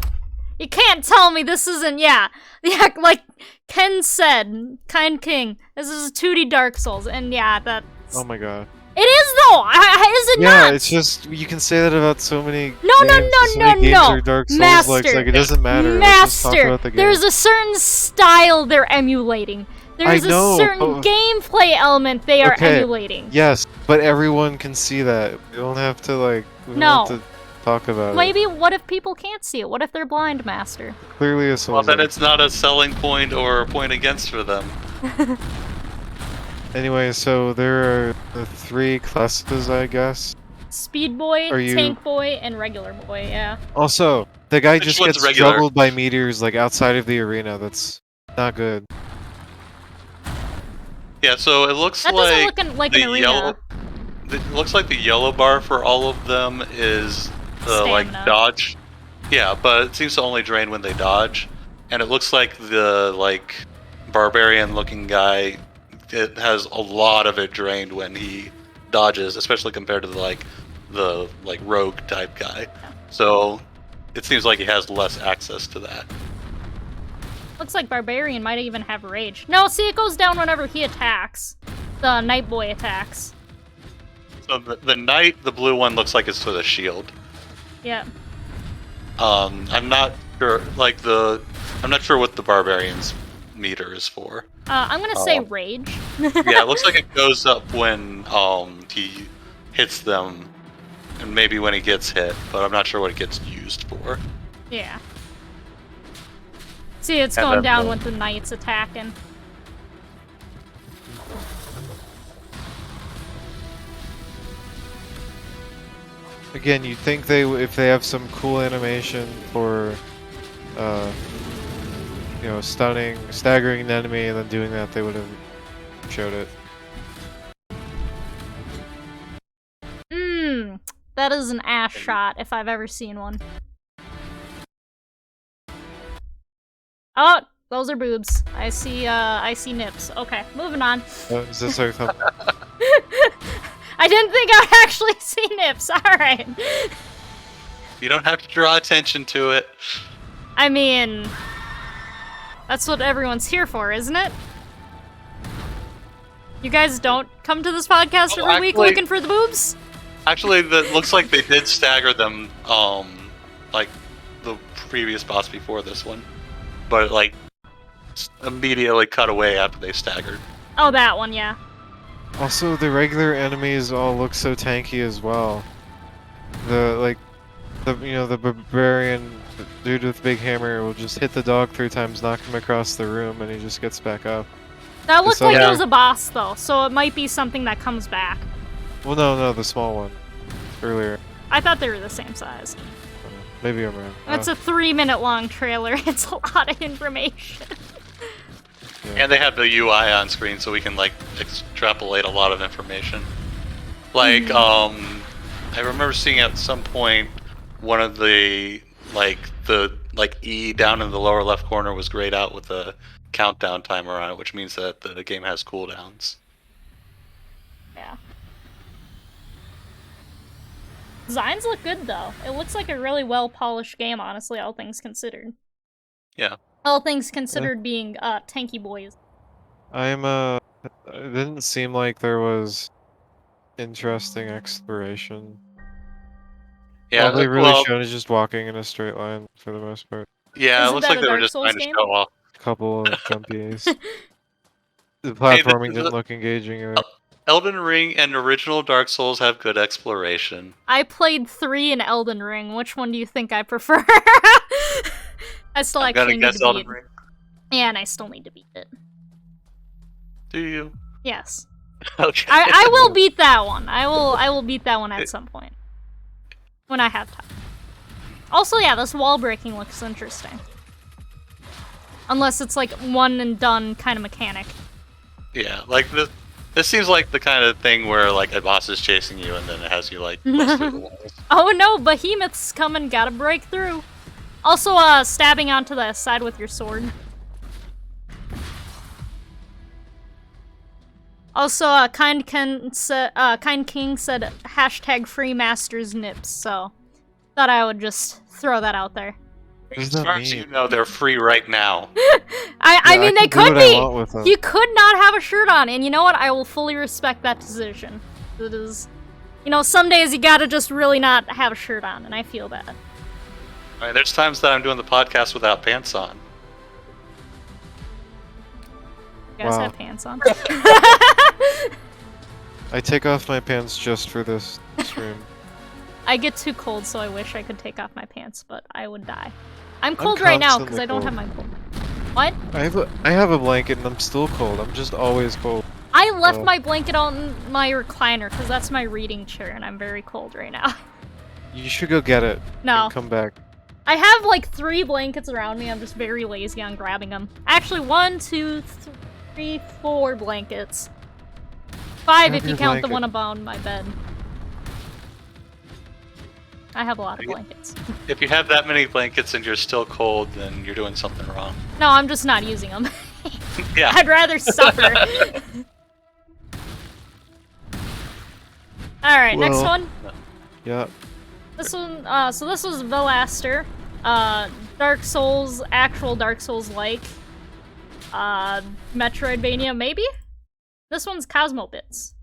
You can't tell me this isn't, yeah, like Ken said, Kind King, this is a 2D Dark Souls, and yeah, that's... Oh my god. It is though! Is it Yeah, not? it's just, you can say that about so many No, games. so many games no. are Dark Souls, Master. like it doesn't matter. Let's just talk Master. about the game. There's a certain style they're emulating. There's know, a certain but- gameplay element they are Okay, emulating. Yes, but everyone can see that. We don't have to like. We No. don't have to talk about Maybe what if people can't see it? What if they're blind, Master? it. Clearly, a Well, Souls. then it's not a selling point or a point against for them. Anyway, so there are the 3 classes, I guess. Speed Boy, Are you- Tank Boy, and Regular Boy, yeah. Also, the guy Which just one's gets regular? juggled by meteors like outside of the arena. That's not good. Yeah, so it looks That like doesn't look like the an arena. yellow. It looks like the yellow bar for all of them is the like Stamina. dodge. Yeah, but it seems to only drain when they dodge, and it looks like the like barbarian-looking guy. It has a lot of it drained when he dodges, especially compared to the rogue type guy. So it seems like he has less access to that. Looks like Barbarian might even have Rage. No, see, it goes down whenever he attacks. The Night Boy attacks. So the knight, the blue one, looks like it's with a shield. Yeah. I'm not sure. I'm not sure what the barbarian's meter is for. I'm gonna say Rage. Yeah, it looks like it goes up when he hits them, and maybe when he gets hit, but I'm not sure what it gets used for. Yeah. See, it's And going then down the- when the Knight's attacking. Again, you'd think if they have some cool animation for, staggering an enemy and then doing that, they would have showed it. That is an ass shot if I've ever seen one. Oh, those are boobs. I see nips. Okay, moving on. Is this our thumb? I didn't think I'd actually see nips. Alright. You don't have to draw attention to it. I mean, that's what everyone's here for, isn't it? You guys don't come to this podcast Well, every week actually- looking for the boobs? Actually, it looks like they did stagger them, like the previous boss before this one, but it, like immediately cut away after they staggered. Oh, that one, yeah. Also, the regular enemies all look so tanky as well. The the barbarian dude with the big hammer will just hit the dog 3 times, knock him across the room, and he just gets back up. That looked saw- like Yeah. it was a boss though, so it might be something that comes back. Well, no, the small one. Earlier. I thought they were the same size. Maybe I'm wrong. It's a 3-minute long trailer. It's a lot of information. And they have the UI on screen, so we can like extrapolate a lot of information. Like, I remember seeing at some point one of the E down in the lower left corner was grayed out with a countdown timer on it, which means that the game has cooldowns. Yeah. Designs look good though. It looks like a really well polished game, honestly, all things considered. Yeah. All things considered being tanky boys. It didn't seem like there was interesting exploration. Yeah, All they really well, showed is just walking in a straight line for the most part. yeah, it Isn't looks that like a they were Dark just Souls trying to game? show off. A couple of jumpies. The Hey, platforming didn't look engaging either. Elden Ring and original Dark Souls have good exploration. I played 3 in Elden Ring. Which one do you think I prefer? I still I'm actually gonna need guess to beat Elden it. Ring. Yeah, and I still need to beat it. Do you? Yes. Okay. I will beat that one. I will beat that one at some point. When I have time. Also, yeah, this wall breaking looks interesting. Unless it's like one and done kind of mechanic. Yeah, like this seems like the kind of thing where like a boss is chasing you and then it has you like bust through the walls. Oh no, behemoth's coming, gotta break through. Also, stabbing onto the side with your sword. Also, Kind King said hashtag free masters nips, so thought I would just throw that out there. What does As that far as mean? you know, they're free right now. I mean, they can do could what I want with be! them. You could not have a shirt on, and you know what? I will fully respect that decision. It is... You know, some days you gotta just really not have a shirt on, and I feel that. I mean, there's times that I'm doing the podcast without pants on. You guys Wow. have pants on. I take off my pants just for this stream. I get too cold, so I wish I could take off my pants, but I would die. I'm cold right now because I don't have my cold. What? I have a blanket and I'm still cold. I'm just always cold. I left Oh. my blanket on my recliner because that's my reading chair, and I'm very cold right now. You should go get it. No. And come back. I have like 3 blankets around me. I'm just very lazy on grabbing them. Actually, 1, 2, 3, 4 blankets. 5 Grab if you your count the blanket. one above my bed. I have a lot of blankets. If you have that many blankets and you're still cold, then you're doing something wrong. No, I'm just not using them. Yeah. I'd rather suffer. Alright, next Well- one. Yeah. This one, so this was VELASTER. Dark Souls, actual Dark Souls-like. Metroidvania, maybe? This one's Cosmo Bits.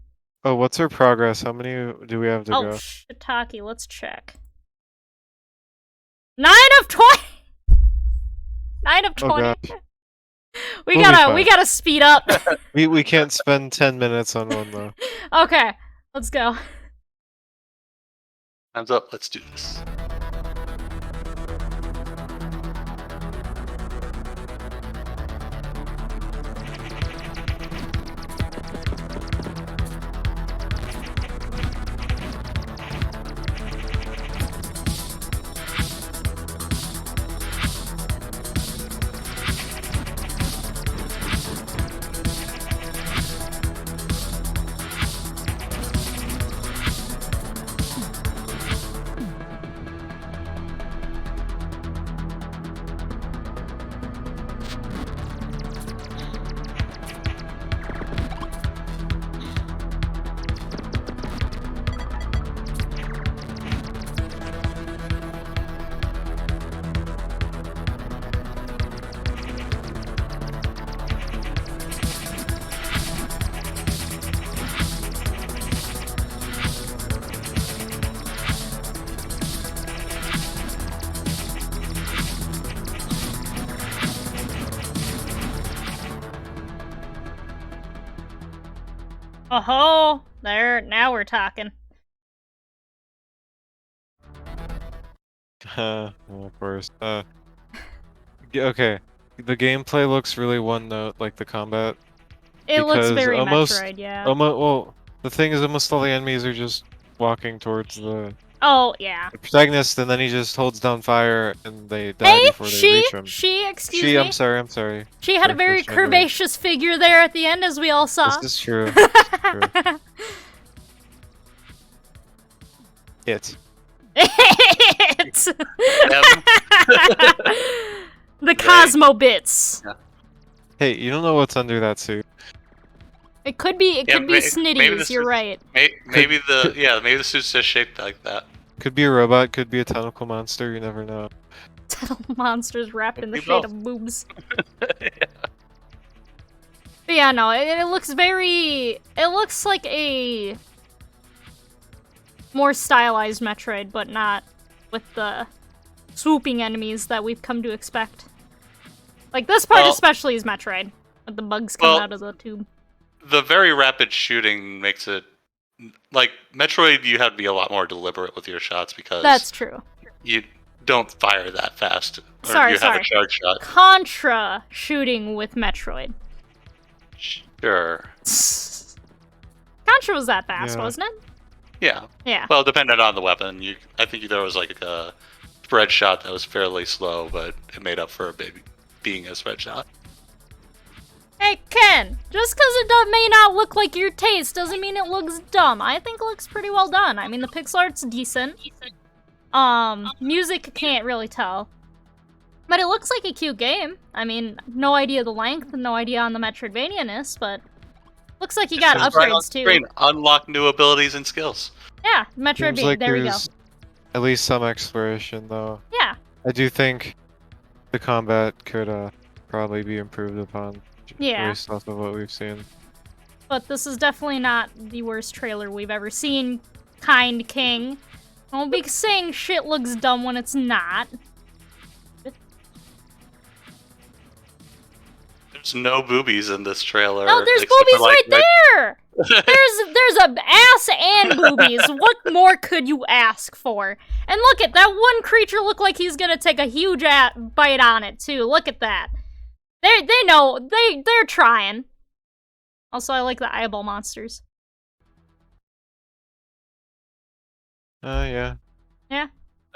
Oh, what's our progress? How many do we have to Oh, go? shiitake, let's check. 9 of 20! 9 of 20. Oh gosh. we We'll be gotta fine. speed up. We can't spend 10 minutes on one though. Okay, let's go. Time's up. Let's do this. Oh, there. Now we're talking. Well, of course. Okay. The gameplay looks really one note, like the combat. It looks Because very almost, Metroid, yeah. well, the thing is, almost all the enemies are just walking towards the Oh, yeah. protagonist, and then he just holds down fire, and they die Hey, before they reach him. excuse me. I'm sorry. She had a Sorry for very triggering. curvaceous figure there at the end, as we all saw. This is true. This is true. It. It's Evan? the Cosmo bits. Hey, you don't know what's under that suit. It could be. It Yeah, could be maybe Snitties. this You're is- right. Maybe the suit's just shaped like that. Could be a robot, could be a tentacle monster, you never know. Monsters wrapped in the Could be shade both. of boobs. But yeah, no, it looks very. It looks like a more stylized Metroid, but not with the swooping enemies that we've come to expect. Like this part Well- especially is Metroid, with the bugs coming Well- out of the tube. The very rapid shooting makes it like Metroid. You have to be a lot more deliberate with your shots because That's true. you don't fire that fast. Or Sorry, you have sorry. a charge shot. Contra shooting with Metroid. Sure. Contra was that fast, Yeah. wasn't it? Yeah. Yeah. Well, depending on the weapon, I think there was like a spread shot that was fairly slow, but it made up for being a spread shot. Hey, Ken, just because it may not look like your taste doesn't mean it looks dumb. I think it looks pretty well done. I mean, the pixel art's decent. Music can't really tell. But it looks like a cute game. I mean, no idea the length, no idea on the Metroidvania-ness, but looks like you got It's right on upgrades too. screen. Unlock new abilities and skills. Yeah, Seems Metroidvania, like there we go. there's at least some exploration, though. Yeah, I do think the combat could probably be improved upon Yeah. based off of what we've seen. but this is definitely not the worst trailer we've ever seen, Kind King. Don't be saying shit looks dumb when it's not. There's no boobies in this trailer. No, there's except for, boobies like, right there! There's a ass and boobies. What more could you ask for? And look at that one creature look like he's gonna take a huge bite on it too. Look at that. They know they're trying. Also, I like the eyeball monsters. Yeah. Yeah,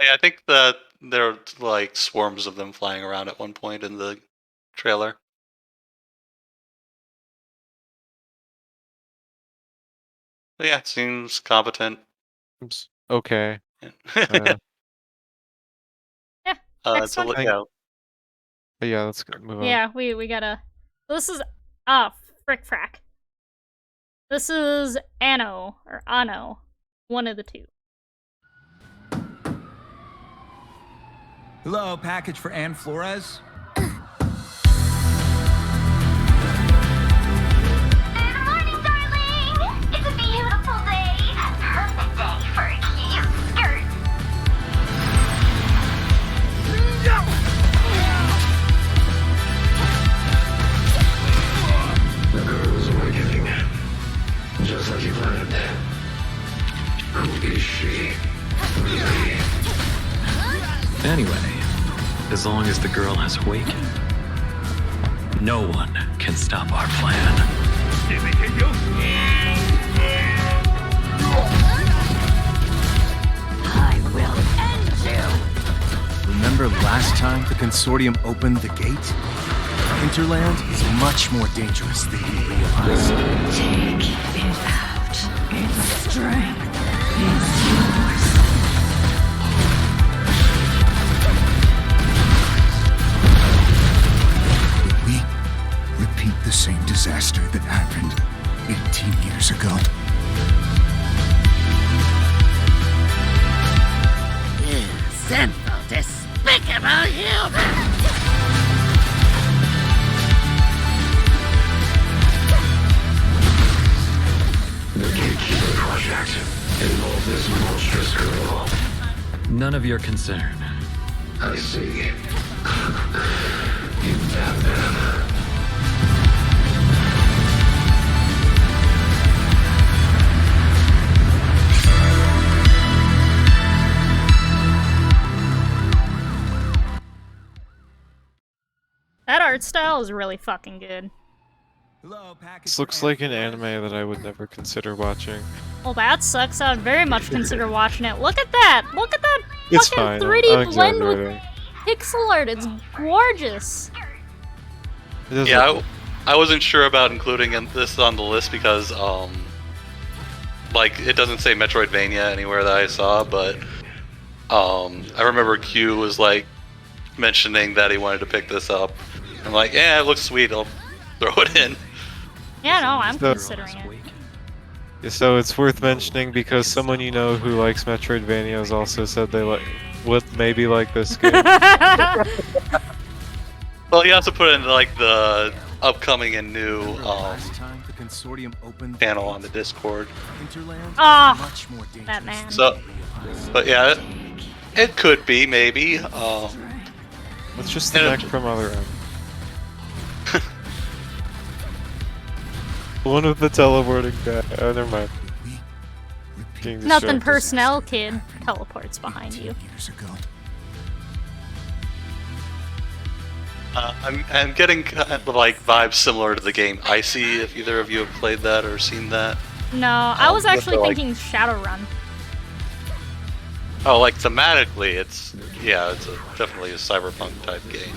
I think that there are like swarms of them flying around at one point in the trailer. But yeah, it seems competent. Seems okay. Yeah. Next So one. look out. But yeah, let's move on. Yeah, we gotta. This is frick frack. This is ANNO or ANNO, one of the two. Hello, package for Ann Flores? Good morning, darling! It's a beautiful day. Perfect day for a cute skirt. The girl's awakening. Just like you planned. Who is she? Really? Anyway, as long as the girl has awakened, no one can stop our plan. I will end you! Remember last time the Consortium opened the gate? Hinterland is much more dangerous than you realize. Take it out. Its strength is yours. Will we repeat the same disaster that happened 18 years ago? You sinful, despicable human! The Gatekeeper Project involved this monstrous girl. None of your concern. I see. You Batman. That art style is really fucking good. This looks like an anime that I would never consider watching. Well, that sucks. I would very much consider watching it. Look at that! Look at that It's fucking fine. 3D I'm blend with exaggerating. pixel art. It's gorgeous. It does Yeah, look- I wasn't sure about including this on the list because, like, it doesn't say Metroidvania anywhere that I saw, but, I remember Q was, like, mentioning that he wanted to pick this up. I'm like, yeah, it looks sweet, I'll throw it in. Yeah, no, I'm So- considering it. Yeah, so it's worth mentioning because someone you know who likes Metroidvanias also said they would maybe like this game. Well, you have to put in, like, the upcoming and new, Last time the consortium opened channel on the Discord. Hinterland Ah, is much more dangerous. that man. So, but yeah, it could be, maybe. It's just the neck from other end. One of the teleporting guy. Oh, never mind. Getting Nothing distracted. personnel, kid. Teleports behind you. Years ago. I'm getting kind of, like, vibes similar to the game Icy, if either of you have played that or seen that. No, I was with actually the, like- thinking Shadowrun. Oh, like, thematically, it's definitely a cyberpunk type game.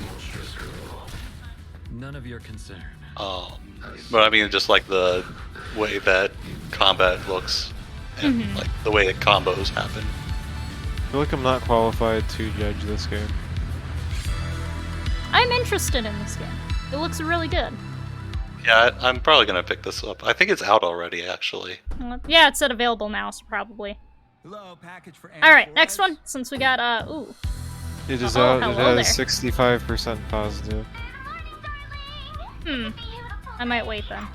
None of your concern. But I mean, just like the way that combat looks, and like the way that combos happen. I feel like I'm not qualified to judge this game. I'm interested in this game. It looks really good. Yeah, I'm probably gonna pick this up. I think it's out already, actually. Yeah, it said available now, so probably. Hello, package for Alright, next one. Since we got, ooh. It is Oh, out. It hello has there. 65% positive. I might wait then.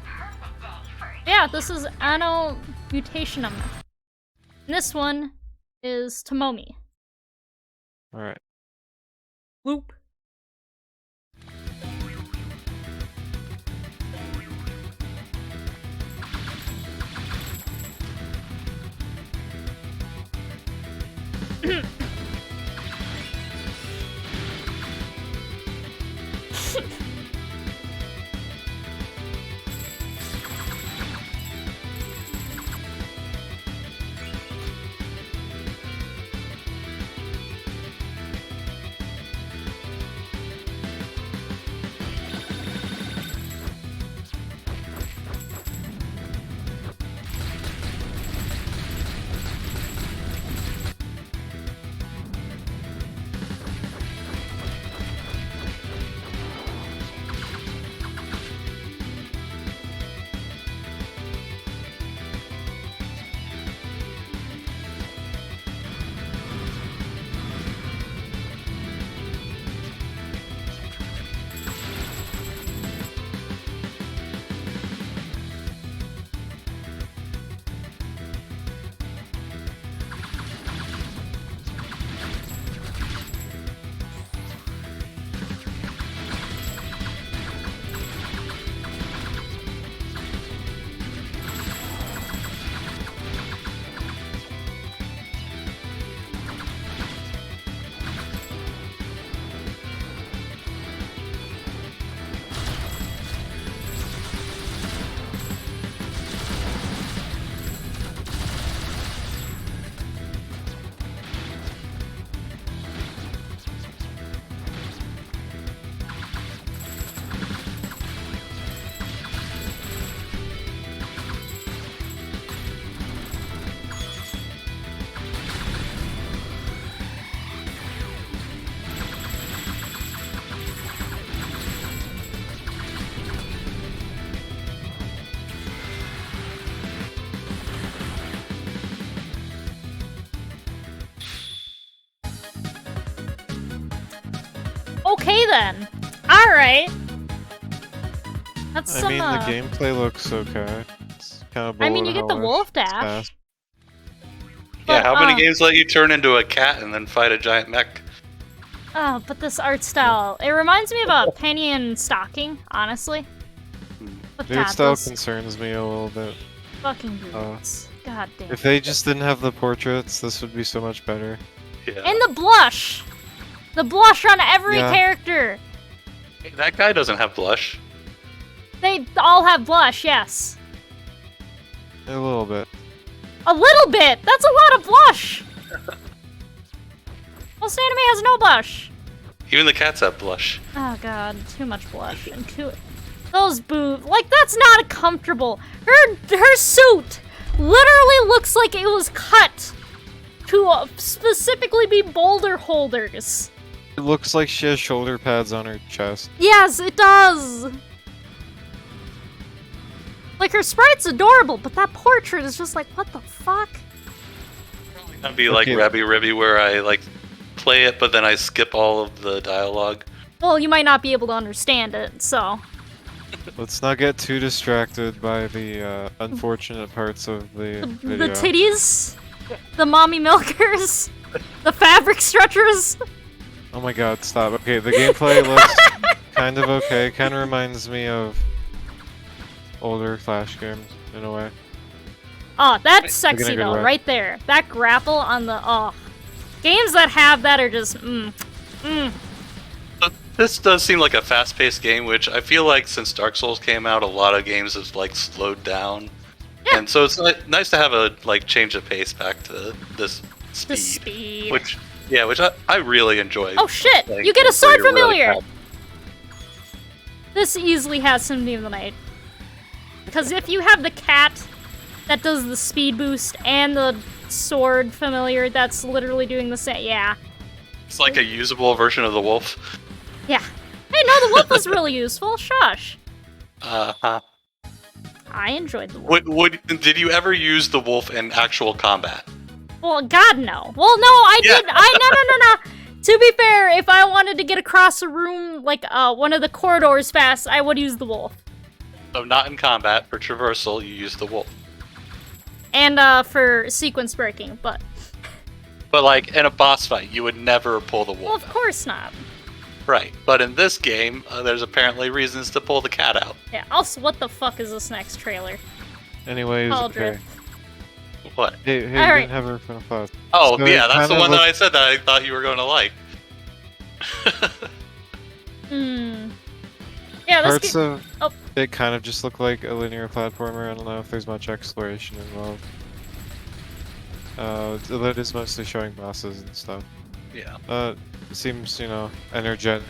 Yeah, this is ANNO Mutationem. And this one is TOMOMI. Alright. Loop. Okay then. Alright. That's I some, mean, the gameplay looks okay. It's kind of I mean, you get the wolf dash. fast. Yeah, But, how many games let you turn into a cat and then fight a giant mech? Oh, but this art style, it reminds me of a Penny and Stocking, honestly. But The art God, style those concerns me a little bit. fucking boots. God damn. If they just didn't have the portraits, this would be so much better. Yeah. And the blush! The blush on every Yeah. character! Hey, that guy doesn't have blush. They all have blush, yes. A little bit. A little bit! That's a lot of blush! Most anime has no blush. Even the cats have blush. Oh god, too much blush and those boobs. Like, that's not comfortable. Her suit literally looks like it was cut to specifically be boulder holders. It looks like she has shoulder pads on her chest. Yes, it does. Like, her sprite's adorable, but that portrait is just like, what the fuck? That'd be like Rabby Ribby, where I like play it, but then I skip all of the dialogue. Well, you might not be able to understand it, so. Let's not get too distracted by the unfortunate parts of the video. The titties, the mommy milkers, the fabric stretchers. Oh my god, stop. Okay, the gameplay looks kind of okay. Kind of reminds me of older Flash games, in a way. Oh, that's sexy in a good though, way. right there. That grapple on the, oh. Games that have that are just, But this does seem like a fast-paced game, which I feel like since Dark Souls came out, a lot of games have like slowed down. Yeah. And so it's nice to have a like change of pace back to this speed. The speed. Which I really enjoy. Oh shit! playing You get a games where sword you're really familiar! fast. This easily has Symphony of the Night. Because if you have the cat that does the speed boost and the sword familiar that's literally doing the same, yeah. It's like a usable version of the wolf. Yeah. Hey, no, the wolf was really useful. Shush. Uh-huh. I enjoyed the wolf. Did you ever use the wolf in actual combat? Well, God, no. Well, no, I did. No. To be fair, if I wanted to get across a room, like, one of the corridors fast, I would use the wolf. So not in combat, for traversal, you use the wolf. And, for sequence breaking, but... But like, in a boss fight, you would never pull the wolf Well, of course not. Right, but in this game, there's apparently reasons to pull the cat out. Yeah, also, what the fuck is this next trailer? Anyways, Cauldrath. okay. What? Hey, we Alright. didn't have our final thoughts. Oh, So yeah, it that's the kinda one that look- I said that I thought you were going to like. Yeah, this Parts game... of it kind of just look like a linear platformer. I don't know if there's much exploration involved. It is mostly showing bosses and stuff. Yeah. It seems, you know, energetic.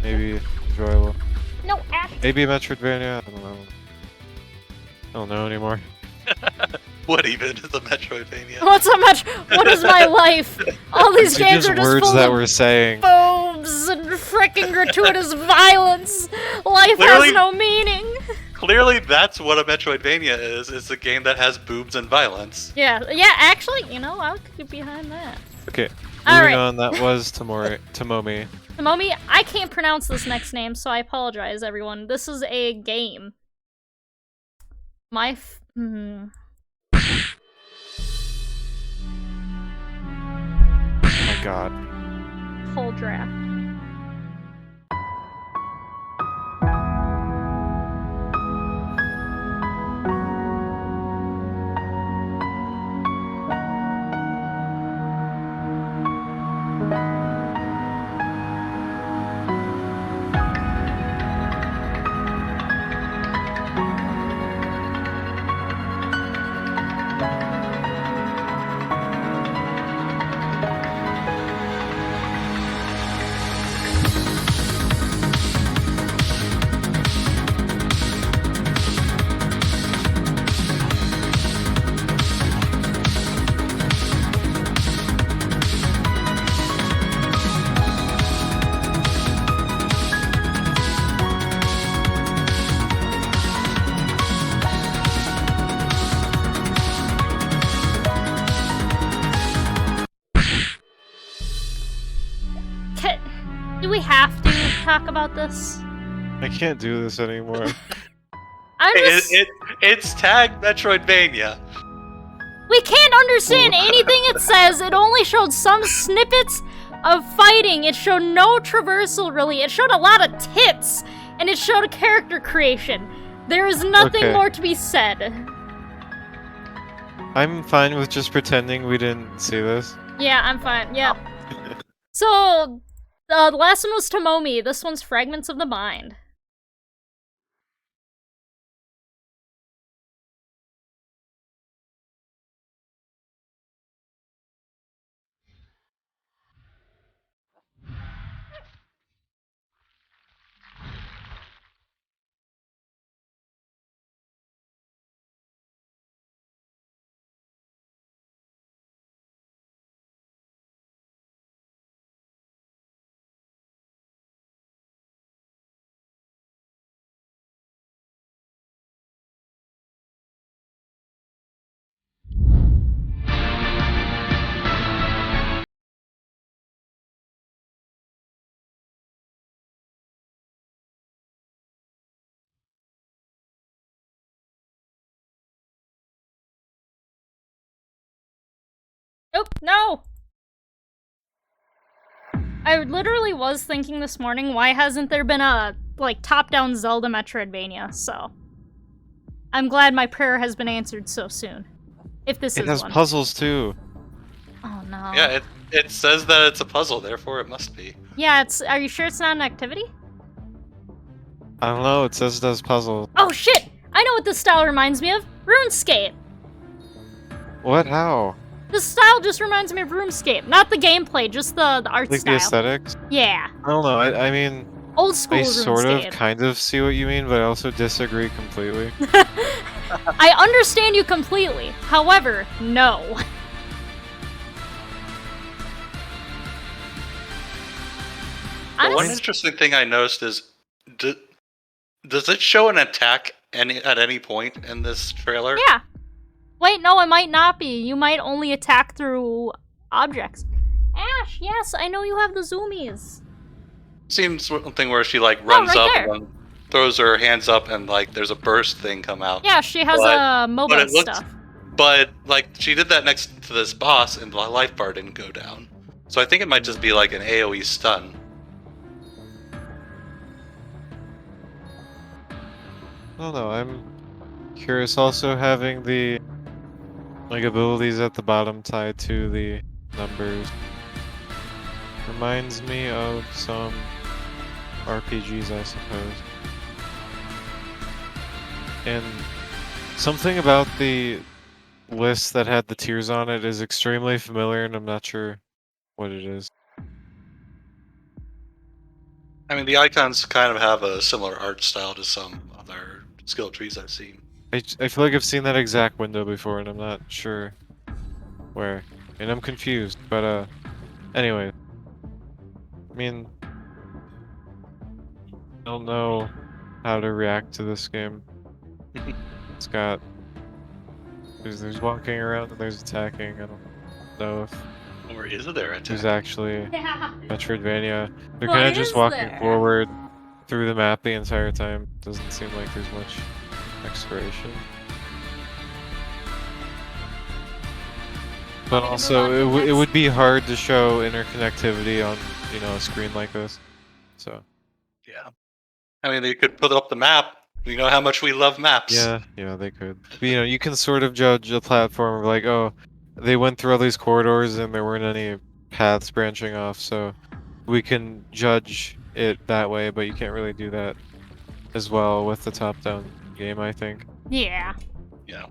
Maybe enjoyable. No, Ash. Maybe a Metroidvania. I don't know. I don't know anymore. What even is a Metroidvania? What's so much? What is my life? All these These are games just are just words full that of we're saying. boobs and freaking gratuitous violence. Life Clearly- has no meaning. Clearly, that's what a Metroidvania is. It's a game that has boobs and violence. Yeah, actually, you know, I could get behind that. Okay, All moving right. on. That was Tomomi. Tomomi, I can't pronounce this next name, so I apologize, everyone. This is a game. My Oh my god. Cauldrath. Do we have to talk about this? I can't do this anymore. I'm just... It's tagged Metroidvania. We can't understand anything it says. It only showed some snippets of fighting. It showed no traversal, really. It showed a lot of tits, and it showed a character creation. There is nothing Okay. more to be said. I'm fine with just pretending we didn't see this. Yeah, I'm fine. Yeah. So, The last one was Tomomi. This one's Fragments of the Mind. Nope, no! I literally was thinking this morning, why hasn't there been a, like, top-down Zelda Metroidvania, so... I'm glad my prayer has been answered so soon. If this is It has one. puzzles too. Oh no. Yeah, it says that it's a puzzle, therefore it must be. Yeah, it's- are you sure it's not an activity? I don't know, it says it does puzzles. Oh shit! I know what this style reminds me of! RuneScape! What? How? This style just reminds me of RuneScape. Not the gameplay, just the art Like style. the aesthetics? Yeah. I don't know, I mean... Old school I sort of, RuneScape. kind of see what you mean, but I also disagree completely. I understand you completely. However, no. But one Honest- interesting thing I noticed is, does it show an attack at any point in this trailer? Yeah. Wait, no, it might not be. You might only attack through objects. Ash, yes, I know you have the zoomies. Seems something where she like runs right up there. and then throws her hands up and like there's a burst thing come out. Yeah, she has But- mobile but it looks- stuff. But like she did that next to this boss and the life bar didn't go down. So I think it might just be like an AoE stun. I don't know, I'm curious. Also having the like abilities at the bottom tied to the numbers reminds me of some RPGs, I suppose. And something about the list that had the tiers on it is extremely familiar, and I'm not sure what it is. I mean, the icons kind of have a similar art style to some other skill trees I've seen. I feel like I've seen that exact window before, and I'm not sure where. And I'm confused, but anyway. I mean, I don't know how to react to this game. It's got... There's walking around and there's attacking. I don't know if Or is there a there's actually Yeah. Metroidvania. They're What kind of just is walking there? forward through the map the entire time. Doesn't seem like there's much exploration. But Want me to also, move on to it next? would be hard to show interconnectivity on, you know, a screen like this. So, Yeah. I mean, they could put up the map. You know how much we love maps. yeah, they could. But, you know, you can sort of judge a platform like, oh, they went through all these corridors and there weren't any paths branching off, so we can judge it that way, but you can't really do that as well with the top-down game, I think. Yeah. Yeah.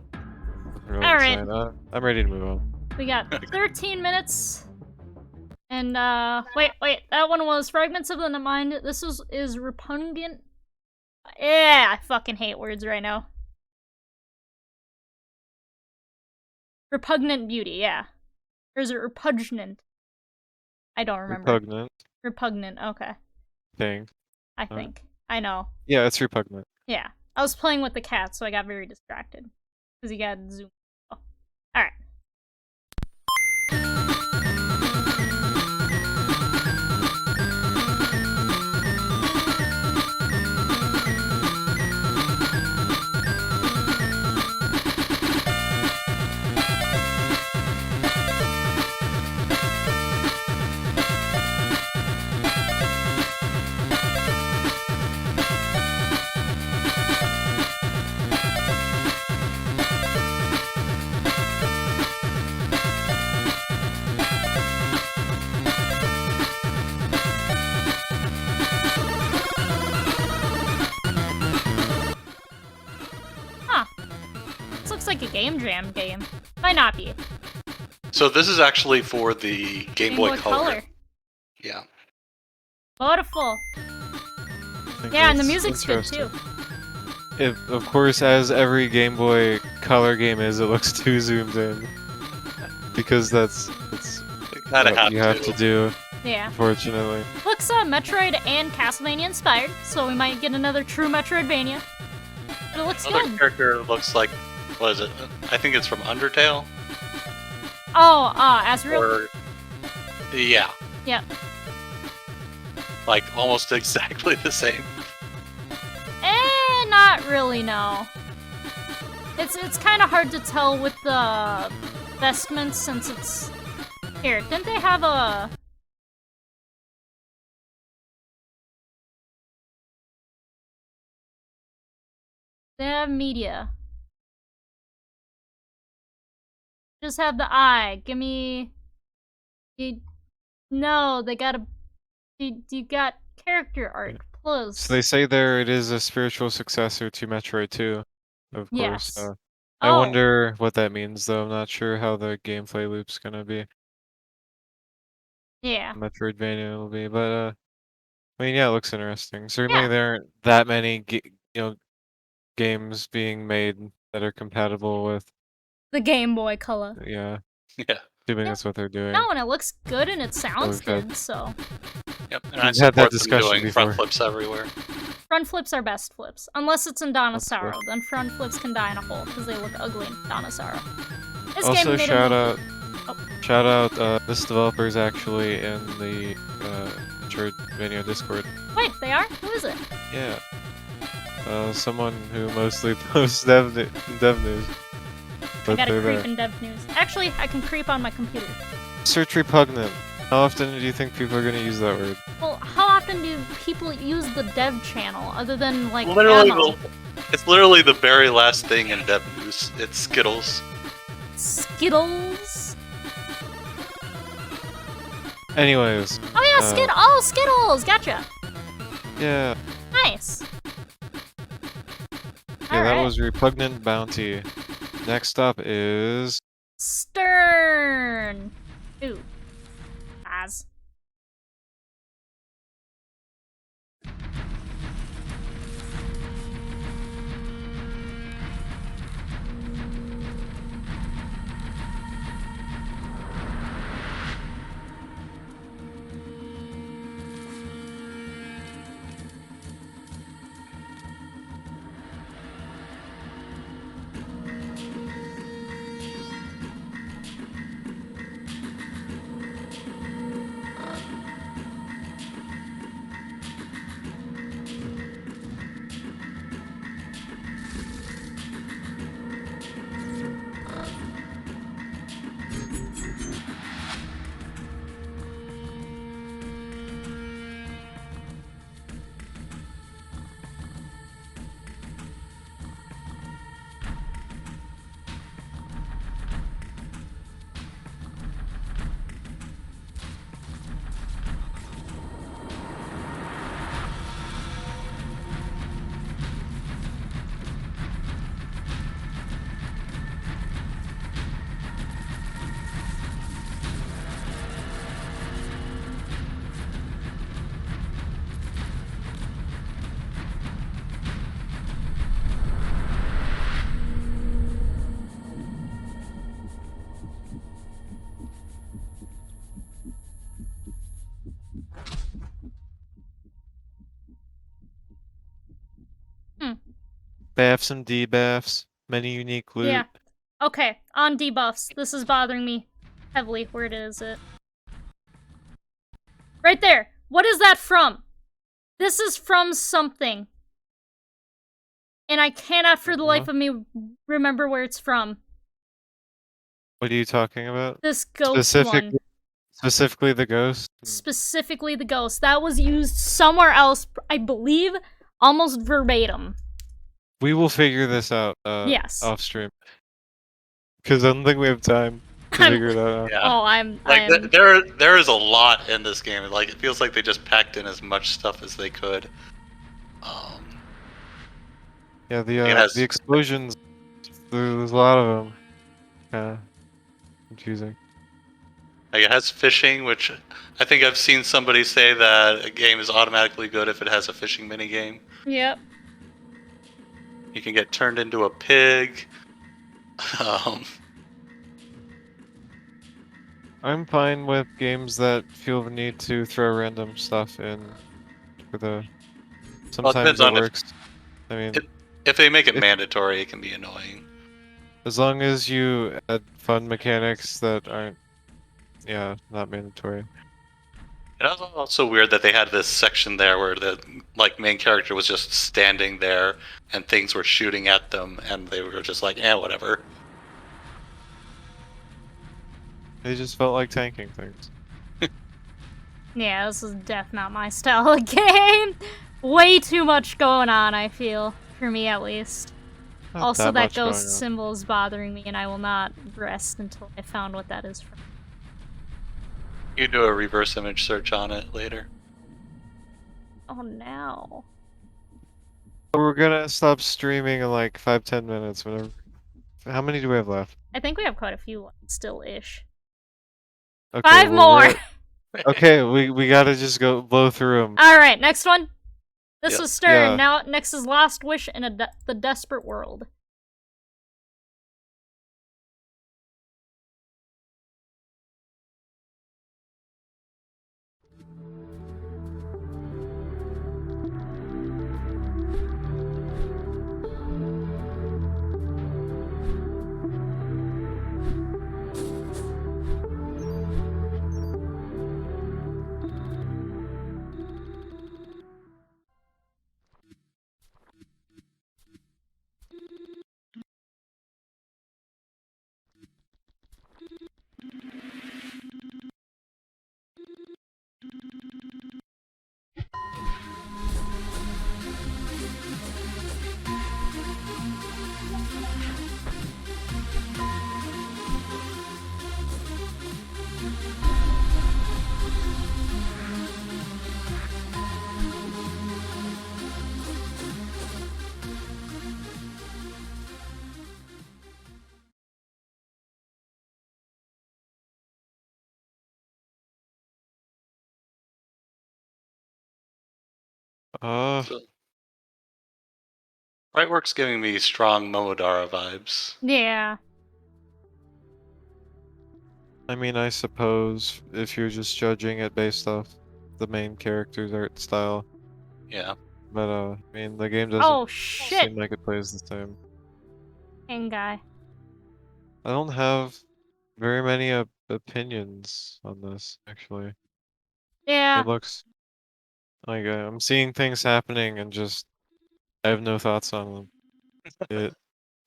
Really Alright. excited. I'm ready to move on. We got 13 minutes. And, wait, that one was Fragments of the Mind. This is Repugnant. Yeah, I fucking hate words right now. Repugnant Beauty, yeah. Or is it Repugnant? I don't remember. Repugnant Repugnant, okay. thing. I think. I know. Yeah, it's repugnant. Yeah. I was playing with the cat, so I got very distracted. Because he got zoom. Oh. Alright. Game Jam game. Might not be. So this is actually for the Game Boy Color. Yeah. Beautiful. I think Yeah, and the that's music's good too. Of course, as every Game Boy Color game is, it looks too zoomed in. Because that's what you have to do, Yeah. unfortunately. Looks Metroid and Castlevania inspired, so we might get another true Metroidvania. But it looks Another good. character looks like, what is it? I think it's from Undertale. Oh, Azrael? Or, yeah, Yep. like almost exactly the same. Not really, no. It's kind of hard to tell with the vestments since it's... Here, didn't they have a... They have media. Just have the eye. Give me... No, they got a... You got character art. Plus. So they say there it is a spiritual successor to Metroid 2, of Yes. course. I Oh. wonder what that means, though. I'm not sure how the gameplay loop's gonna be. Yeah. Metroidvania will be, but I mean, yeah, it looks interesting. Certainly, there aren't that many, games being made that are compatible with. The Game Boy Color. Yeah. Yeah. Assuming that's what they're doing. No, and it looks good and it sounds we've had- good, so... Yep, and I We've had that support them discussion doing front before. flips everywhere. Front flips are best flips. Unless it's in Donosaro, good. then front flips can die in a hole because they look ugly in Donosaro. This Also, game made shout it out, Oh. shout out, this developer's actually in the Metroidvania Discord. Wait, they are? Who is it? Yeah. Someone who mostly posts dev news. I But gotta they're creep there. in dev news. Actually, I can creep on my computer. Search repugnant. How often do you think people are gonna use that word? Well, how often do people use the dev channel other than, like, Literally, ANNO? it's literally the very last thing in dev news. It's Skittles. Skittles? Anyways. Oh yeah, Skittles! Gotcha! Yeah. Nice. Yeah, that Alright. was Repugnant Bounty. Next up is... Stern! Ooh. Az. Baffs and debuffs. Many unique loot. Yeah. Okay, on debuffs. This is bothering me heavily. Where is it? Right there! What is that from? This is from something. And I cannot for the life of me remember where it's from. What are you talking about? This ghost one. Specifically the ghost? Specifically the ghost. That was used somewhere else, I believe, almost verbatim. We will figure this out Yes. off stream. Because I don't think we have time to figure that out. Yeah. Oh, I'm... There is a lot in this game. Like, it feels like they just packed in as much stuff as they could. Yeah, the explosions there's a lot of them. Kind of confusing. Like it has fishing, which I think I've seen somebody say that a game is automatically good if it has a fishing minigame. Yep. You can get turned into a pig. Um, I'm fine with games that feel the need to throw random stuff in for the. Sometimes depends it on works. I mean, if they make it If- mandatory, it can be annoying. as long as you add fun mechanics that aren't, yeah, not mandatory. It was also weird that they had this section there where the main character was just standing there and things were shooting at them, and they were just like, whatever. They just felt like tanking things. Yeah, this is definitely not my style of game. Way too much going on, I feel. For me, at least. Not Also, that much going ghost on. symbol is bothering me, and I will not rest until I found what that is from. You do a reverse image search on it later. Oh, no. We're gonna stop streaming in like 5-10 minutes. Whatever. How many do we have left? I think we have quite a few still-ish. Okay, 5 well, more! we're- Okay, we gotta just go blow through them. Alright, next one. This Yep. was Stern. Yeah. Now, next is Lost Wish in the Desperate World. Rightwork's giving me strong Momodara vibes. Yeah. I mean, I suppose if you're just judging it based off the main character's art style. Yeah. But I mean, the game doesn't Oh, shit! seem like it plays the same. Hang guy. I don't have very many opinions on this, actually. Yeah. It looks like I'm seeing things happening and just I have no thoughts on them. It's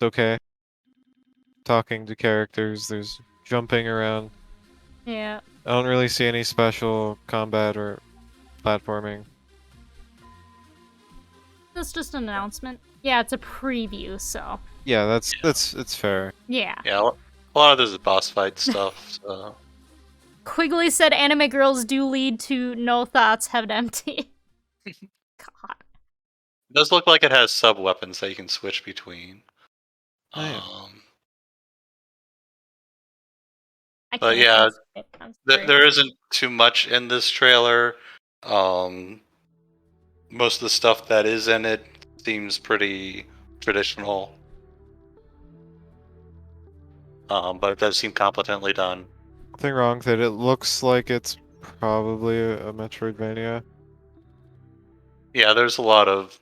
okay. Talking to characters, there's jumping around. Yeah. I don't really see any special combat or platforming. That's just an announcement. Yeah, it's a preview, so. Yeah, it's fair. Yeah. Yeah, a lot of this is boss fight stuff, so. Quigley said anime girls do lead to no thoughts, head empty. God. It does look like it has sub-weapons that you can switch between. Oh, yeah. I But can't yeah, skip. I'm sorry. there isn't too much in this trailer. Most of the stuff that is in it seems pretty traditional. But it does seem competently done. Nothing wrong with it. It looks like it's probably a Metroidvania. Yeah, there's a lot of,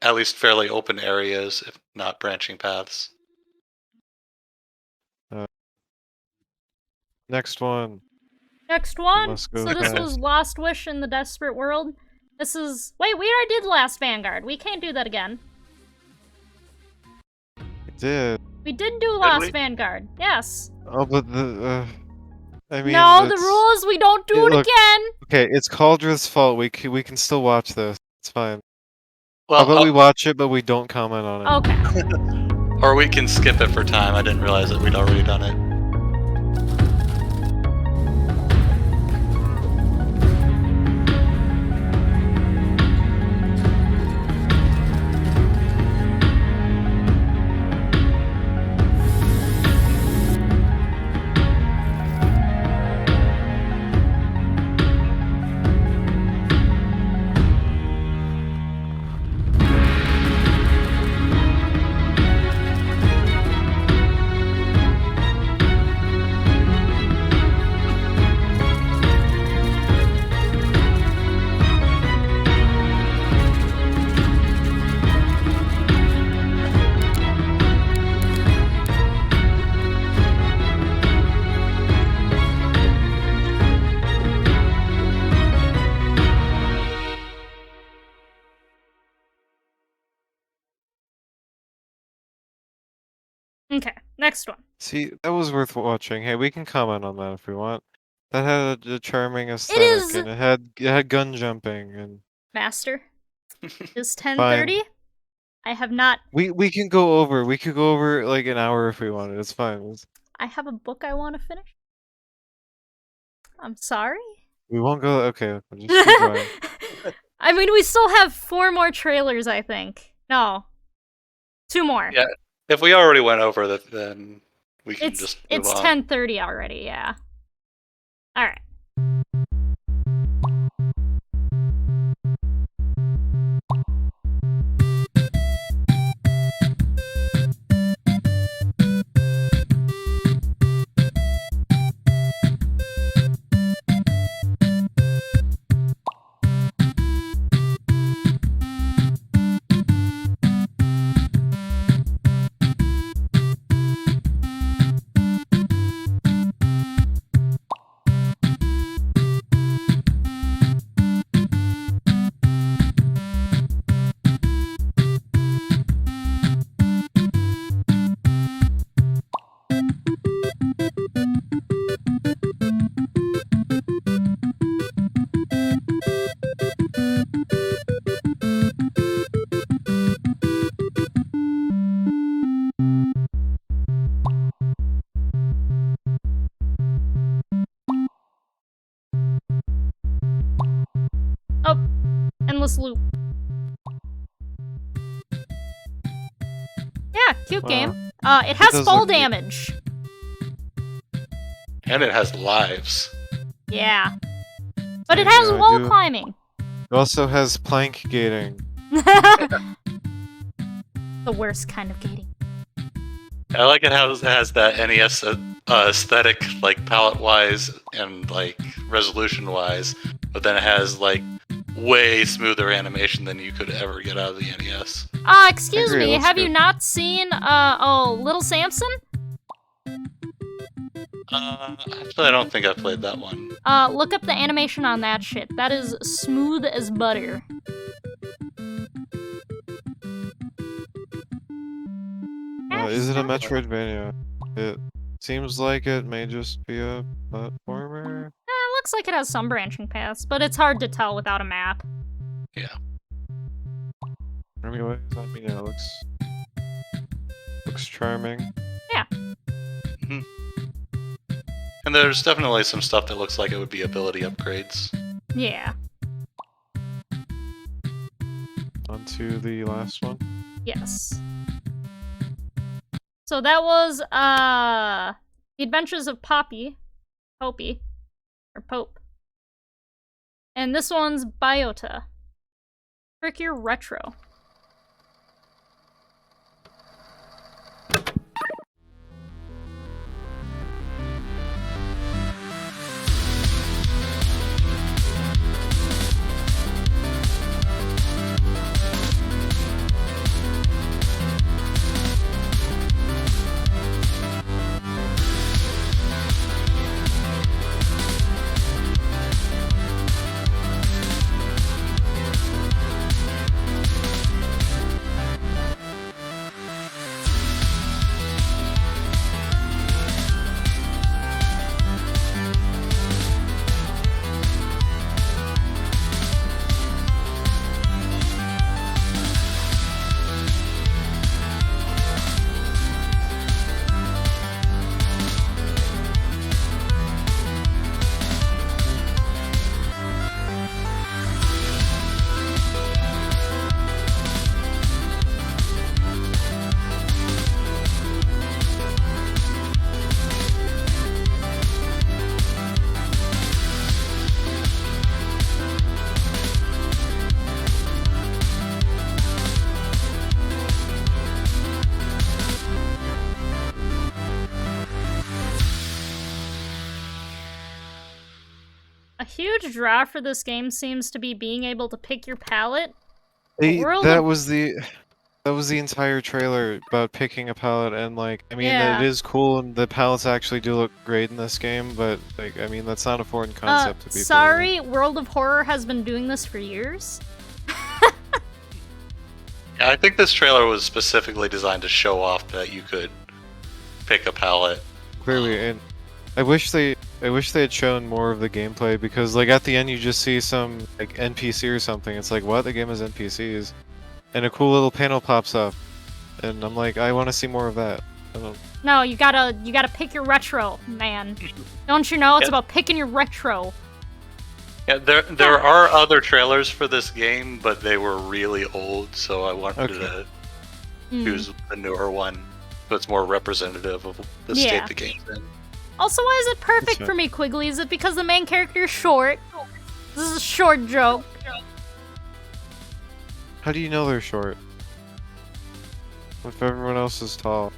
at least fairly open areas, if not branching paths. Next one. Next one. Let's go So this fast. was Lost Wish in the Desperate World. This is... Wait, we already did Last Vanguard. We can't do that again. It did. We did do we? Last Vanguard. Yes. Oh, but the I mean, No, the it's- rule is we don't do it look, again. Okay, it's Cauldrath's fault. We can still watch this. It's fine. Well, How about we watch it, but we don't comment on it? Okay. or we can skip it for time. I didn't realize that we'd already done it. Okay, next one. See, that was worth watching. Hey, we can comment on that if we want. That had a charming is- aesthetic, and it had gun jumping, and Master is fine. 10:30. I have not. We could go over like an hour if we wanted. It's fine. I have a book I want to finish. I'm sorry. We won't go. Okay, just keep going. I mean, we still have 4 more trailers, I think. No. 2 more. Yeah, if we already went over that, then we can just move It's on. 10:30 already, yeah. Alright. Oh, endless loop. Yeah, cute Wow. game. It has does fall look neat. damage. And it has lives. Yeah. But it has Yeah, I wall do. climbing. It also has plank gating. The worst kind of gating. I like it how it has that NES aesthetic, like palette-wise and like resolution-wise, but then it has like way smoother animation than you could ever get out of the NES. Excuse agree, it me, looks have you good. not seen, Little Samson? Actually, I don't think I played that one. Look up the animation on that shit. That is smooth as butter. Is it a Metroidvania? It seems like it may just be a platformer. Looks like it has some branching paths, but it's hard to tell without a map. Anyways, I mean, yeah, it looks charming. And there's definitely some stuff that looks like it would be ability upgrades. Yeah. On to the last one. Yes. So that was, The Adventures of Poppe. Poppe. Or Pope. And this one's B.I.O.T.A. Trickier Retro. A huge draw for this game seems to be being able to pick your palette. That was the entire trailer about picking a palette, and like, I mean, Yeah. it is cool, and the palettes actually do look great in this game, but like, I mean, that's not a foreign concept to people. Sorry, World of Horror has been doing this for years. Yeah, I think this trailer was specifically designed to show off that you could pick a palette. Clearly, and I wish they had shown more of the gameplay, because like at the end you just see some like NPC or something. It's like, what? The game has NPCs, and a cool little panel pops up, and I'm like, I want to see more of that. I don't... No, you gotta pick your retro, man. Don't you know it's about picking your retro? Yeah, there are other trailers for this game, but they were really old, so I wanted to choose the newer one, so it's more representative of the state the game's in. Also, why is it perfect for me, Quigley? Is it because the main character is short? This is a short joke. How do you know they're short? If everyone else is tall.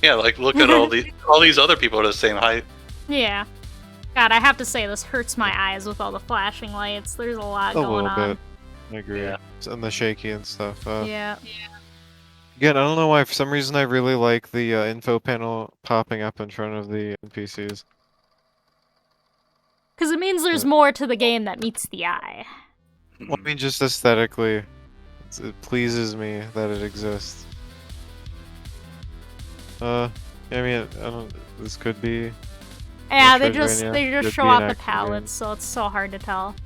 Yeah, like look at all these other people at the same height. Yeah. God, I have to say, this hurts my eyes with all the flashing lights. There's a lot going on. A little bit. I agree. Yeah. And the shaky and stuff. Yeah. Again, I don't know why, for some reason I really like the info panel popping up in front of the NPCs. Because it means there's more to the game that meets the eye. Well, I mean, just aesthetically, it pleases me that it exists. I mean, I don't. This could be. Yeah, they just show off the game. palettes, so it's so hard to tell.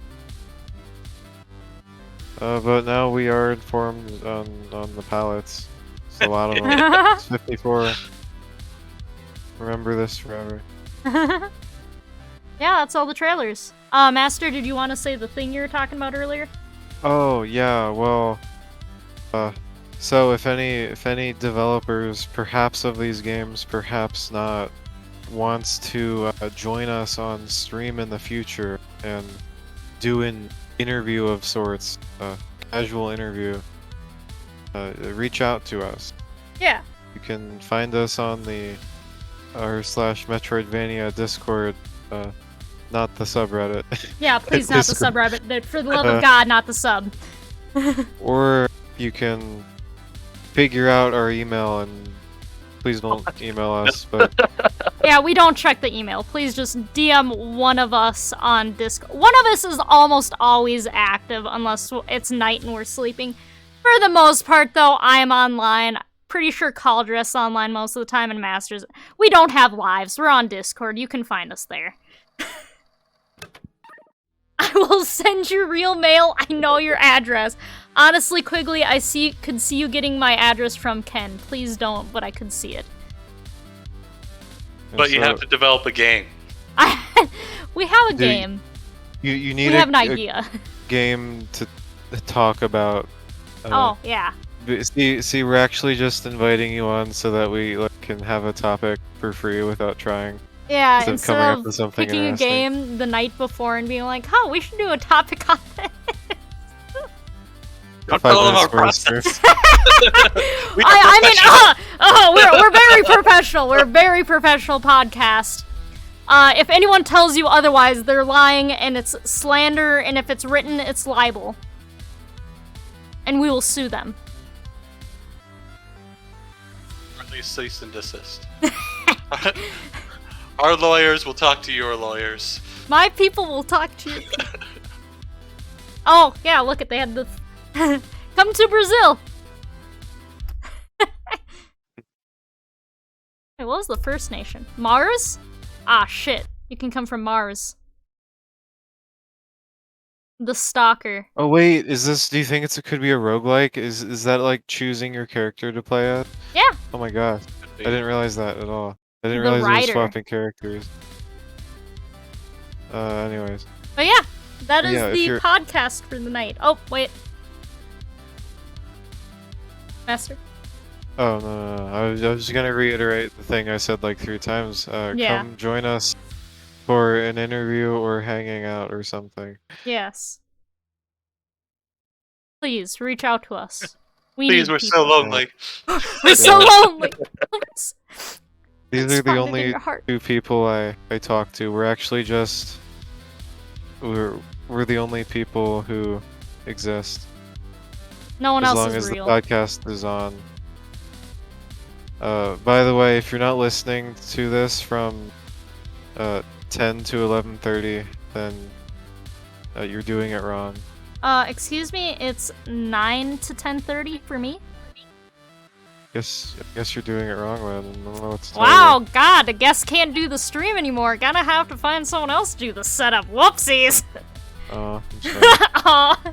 But now we are informed on the palettes. It's a lot of them. It's 54. Remember this forever. Yeah, that's all the trailers. Master, did you want to say the thing you were talking about earlier? Oh yeah, well, so if any developers, perhaps of these games, perhaps not, wants to join us on stream in the future and do an interview of sorts, casual interview, reach out to us. Yeah. You can find us on the r/Metroidvania Discord, not the subreddit. Yeah, please not the subreddit. For the love of God, not the sub. Or you can figure out our email, and please don't email us, but... Yeah, we don't check the email. Please just DM one of us on Discord. One of us is almost always active, unless it's night and we're sleeping. For the most part, though, I'm online. Pretty sure Cauldrath's online most of the time, and Masters. We don't have lives. We're on Discord. You can find us there. I will send you real mail. I know your address. Honestly, Quigley, I could see you getting my address from Ken. Please don't, but I could see it. But you have to develop a game. We have a game. You need we have an idea. Game to talk about. Oh, yeah. See, we're actually just inviting you on so that we can have a topic for free without trying. Yeah, instead of picking a game the night before and being like, oh, we should do a topic on this. Don't tell them our process. We're very professional. We're a very professional podcast. If anyone tells you otherwise, they're lying, and it's slander, and if it's written, it's libel. And we will sue them. Or at least cease and desist. Our lawyers will talk to your lawyers. My people will talk to you. Oh, yeah, look at they had the... Come to Brazil! Hey, what was the first nation? Mars? Ah, shit. You can come from Mars. The Stalker. Oh wait, is this? Do you think it could be a roguelike? Is that like choosing your character to play as? Yeah. Oh my god, I didn't realize that at all. I didn't realize it was swapping characters. Anyways. But yeah, that is the podcast for the night. Oh wait. Master? Oh, no. I was just gonna reiterate the thing I said like 3 times. Come join us for an interview or hanging out or something. Yes. Please, reach out to us. Please, we're so lonely. We're so lonely! Please. These are the only 2 people I talk to. We're actually just... We're the only people who exist. No one else is real. As long as the podcast is on. By the way, if you're not listening to this from 10 to 11:30, then you're doing it wrong. Excuse me, it's 9 to 10:30 for me. Guess you're doing it wrong, man. I don't know what to tell Wow, you. God, I guess can't do the stream anymore. Gonna have to find someone else to do the setup. Whoopsies! Oh, I'm sorry. Aw.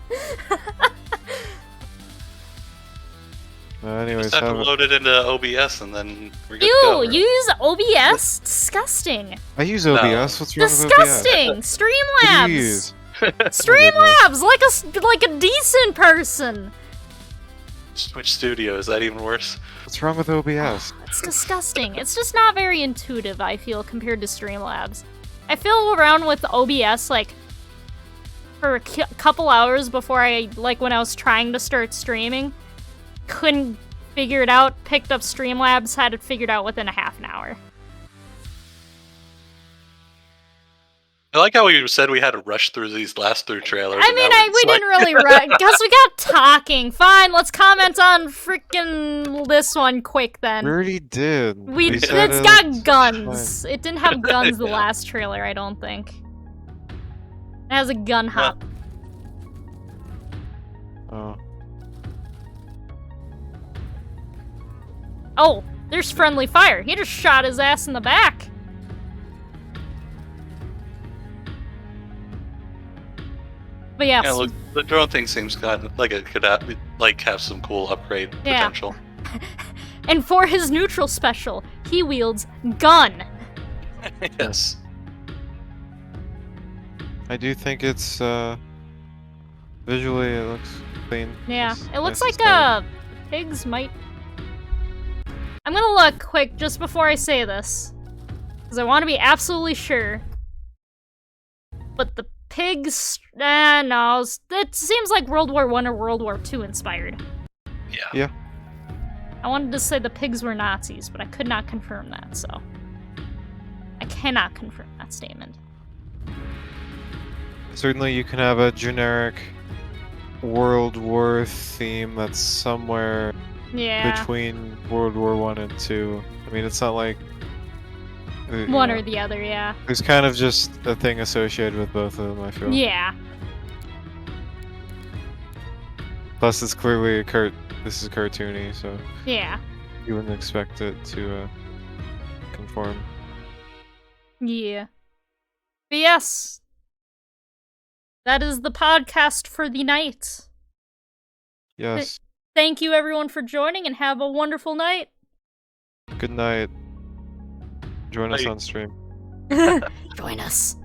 Anyways, Just have to have a- load it into OBS and then we're good to Ew, go. you use OBS? Disgusting. I use OBS. What's wrong with OBS? Disgusting! What do you Streamlabs! use? Streamlabs! Like a decent person! Which studio? Is that even worse? What's wrong with OBS? It's disgusting. It's just not very intuitive, I feel, compared to Streamlabs. I fiddle around with OBS, like, for a couple hours before when I was trying to start streaming. Couldn't figure it out, picked up Streamlabs, had it figured out within a half an hour. I like how we said we had to rush through these last 3 trailers. I mean, we didn't really because we got talking. Fine, let's comment on freaking this one quick then. We already did. It's said got guns. It didn't have guns the last trailer, I don't think. It has a gun hop. Oh. Oh, there's friendly fire. He just shot his ass in the back. But yeah, Yeah, look, the drone thing seems kind of like it could have some cool upgrade potential. And for his neutral special, he wields gun. Yes. I do think it's visually it looks clean. Yeah, It's it looks nice like and pigs might. I'm gonna look quick just before I say this, because I want to be absolutely sure. But the pigs, no, it seems like World War I or World War II inspired. Yeah. Yeah. I wanted to say the pigs were Nazis, but I could not confirm that, so I cannot confirm that statement. Certainly, you can have a generic World War theme that's somewhere Yeah, between World War I and II. I mean, it's not like one or the other. Yeah. There's kind of just a thing associated with both of them. I feel. Yeah. Plus, it's clearly this is cartoony, so Yeah. you wouldn't expect it to conform. Yeah. But yes, that is the podcast for the night. Yes. Thank you everyone for joining and have a wonderful night. Good night. Join us Bye. on stream. Join us.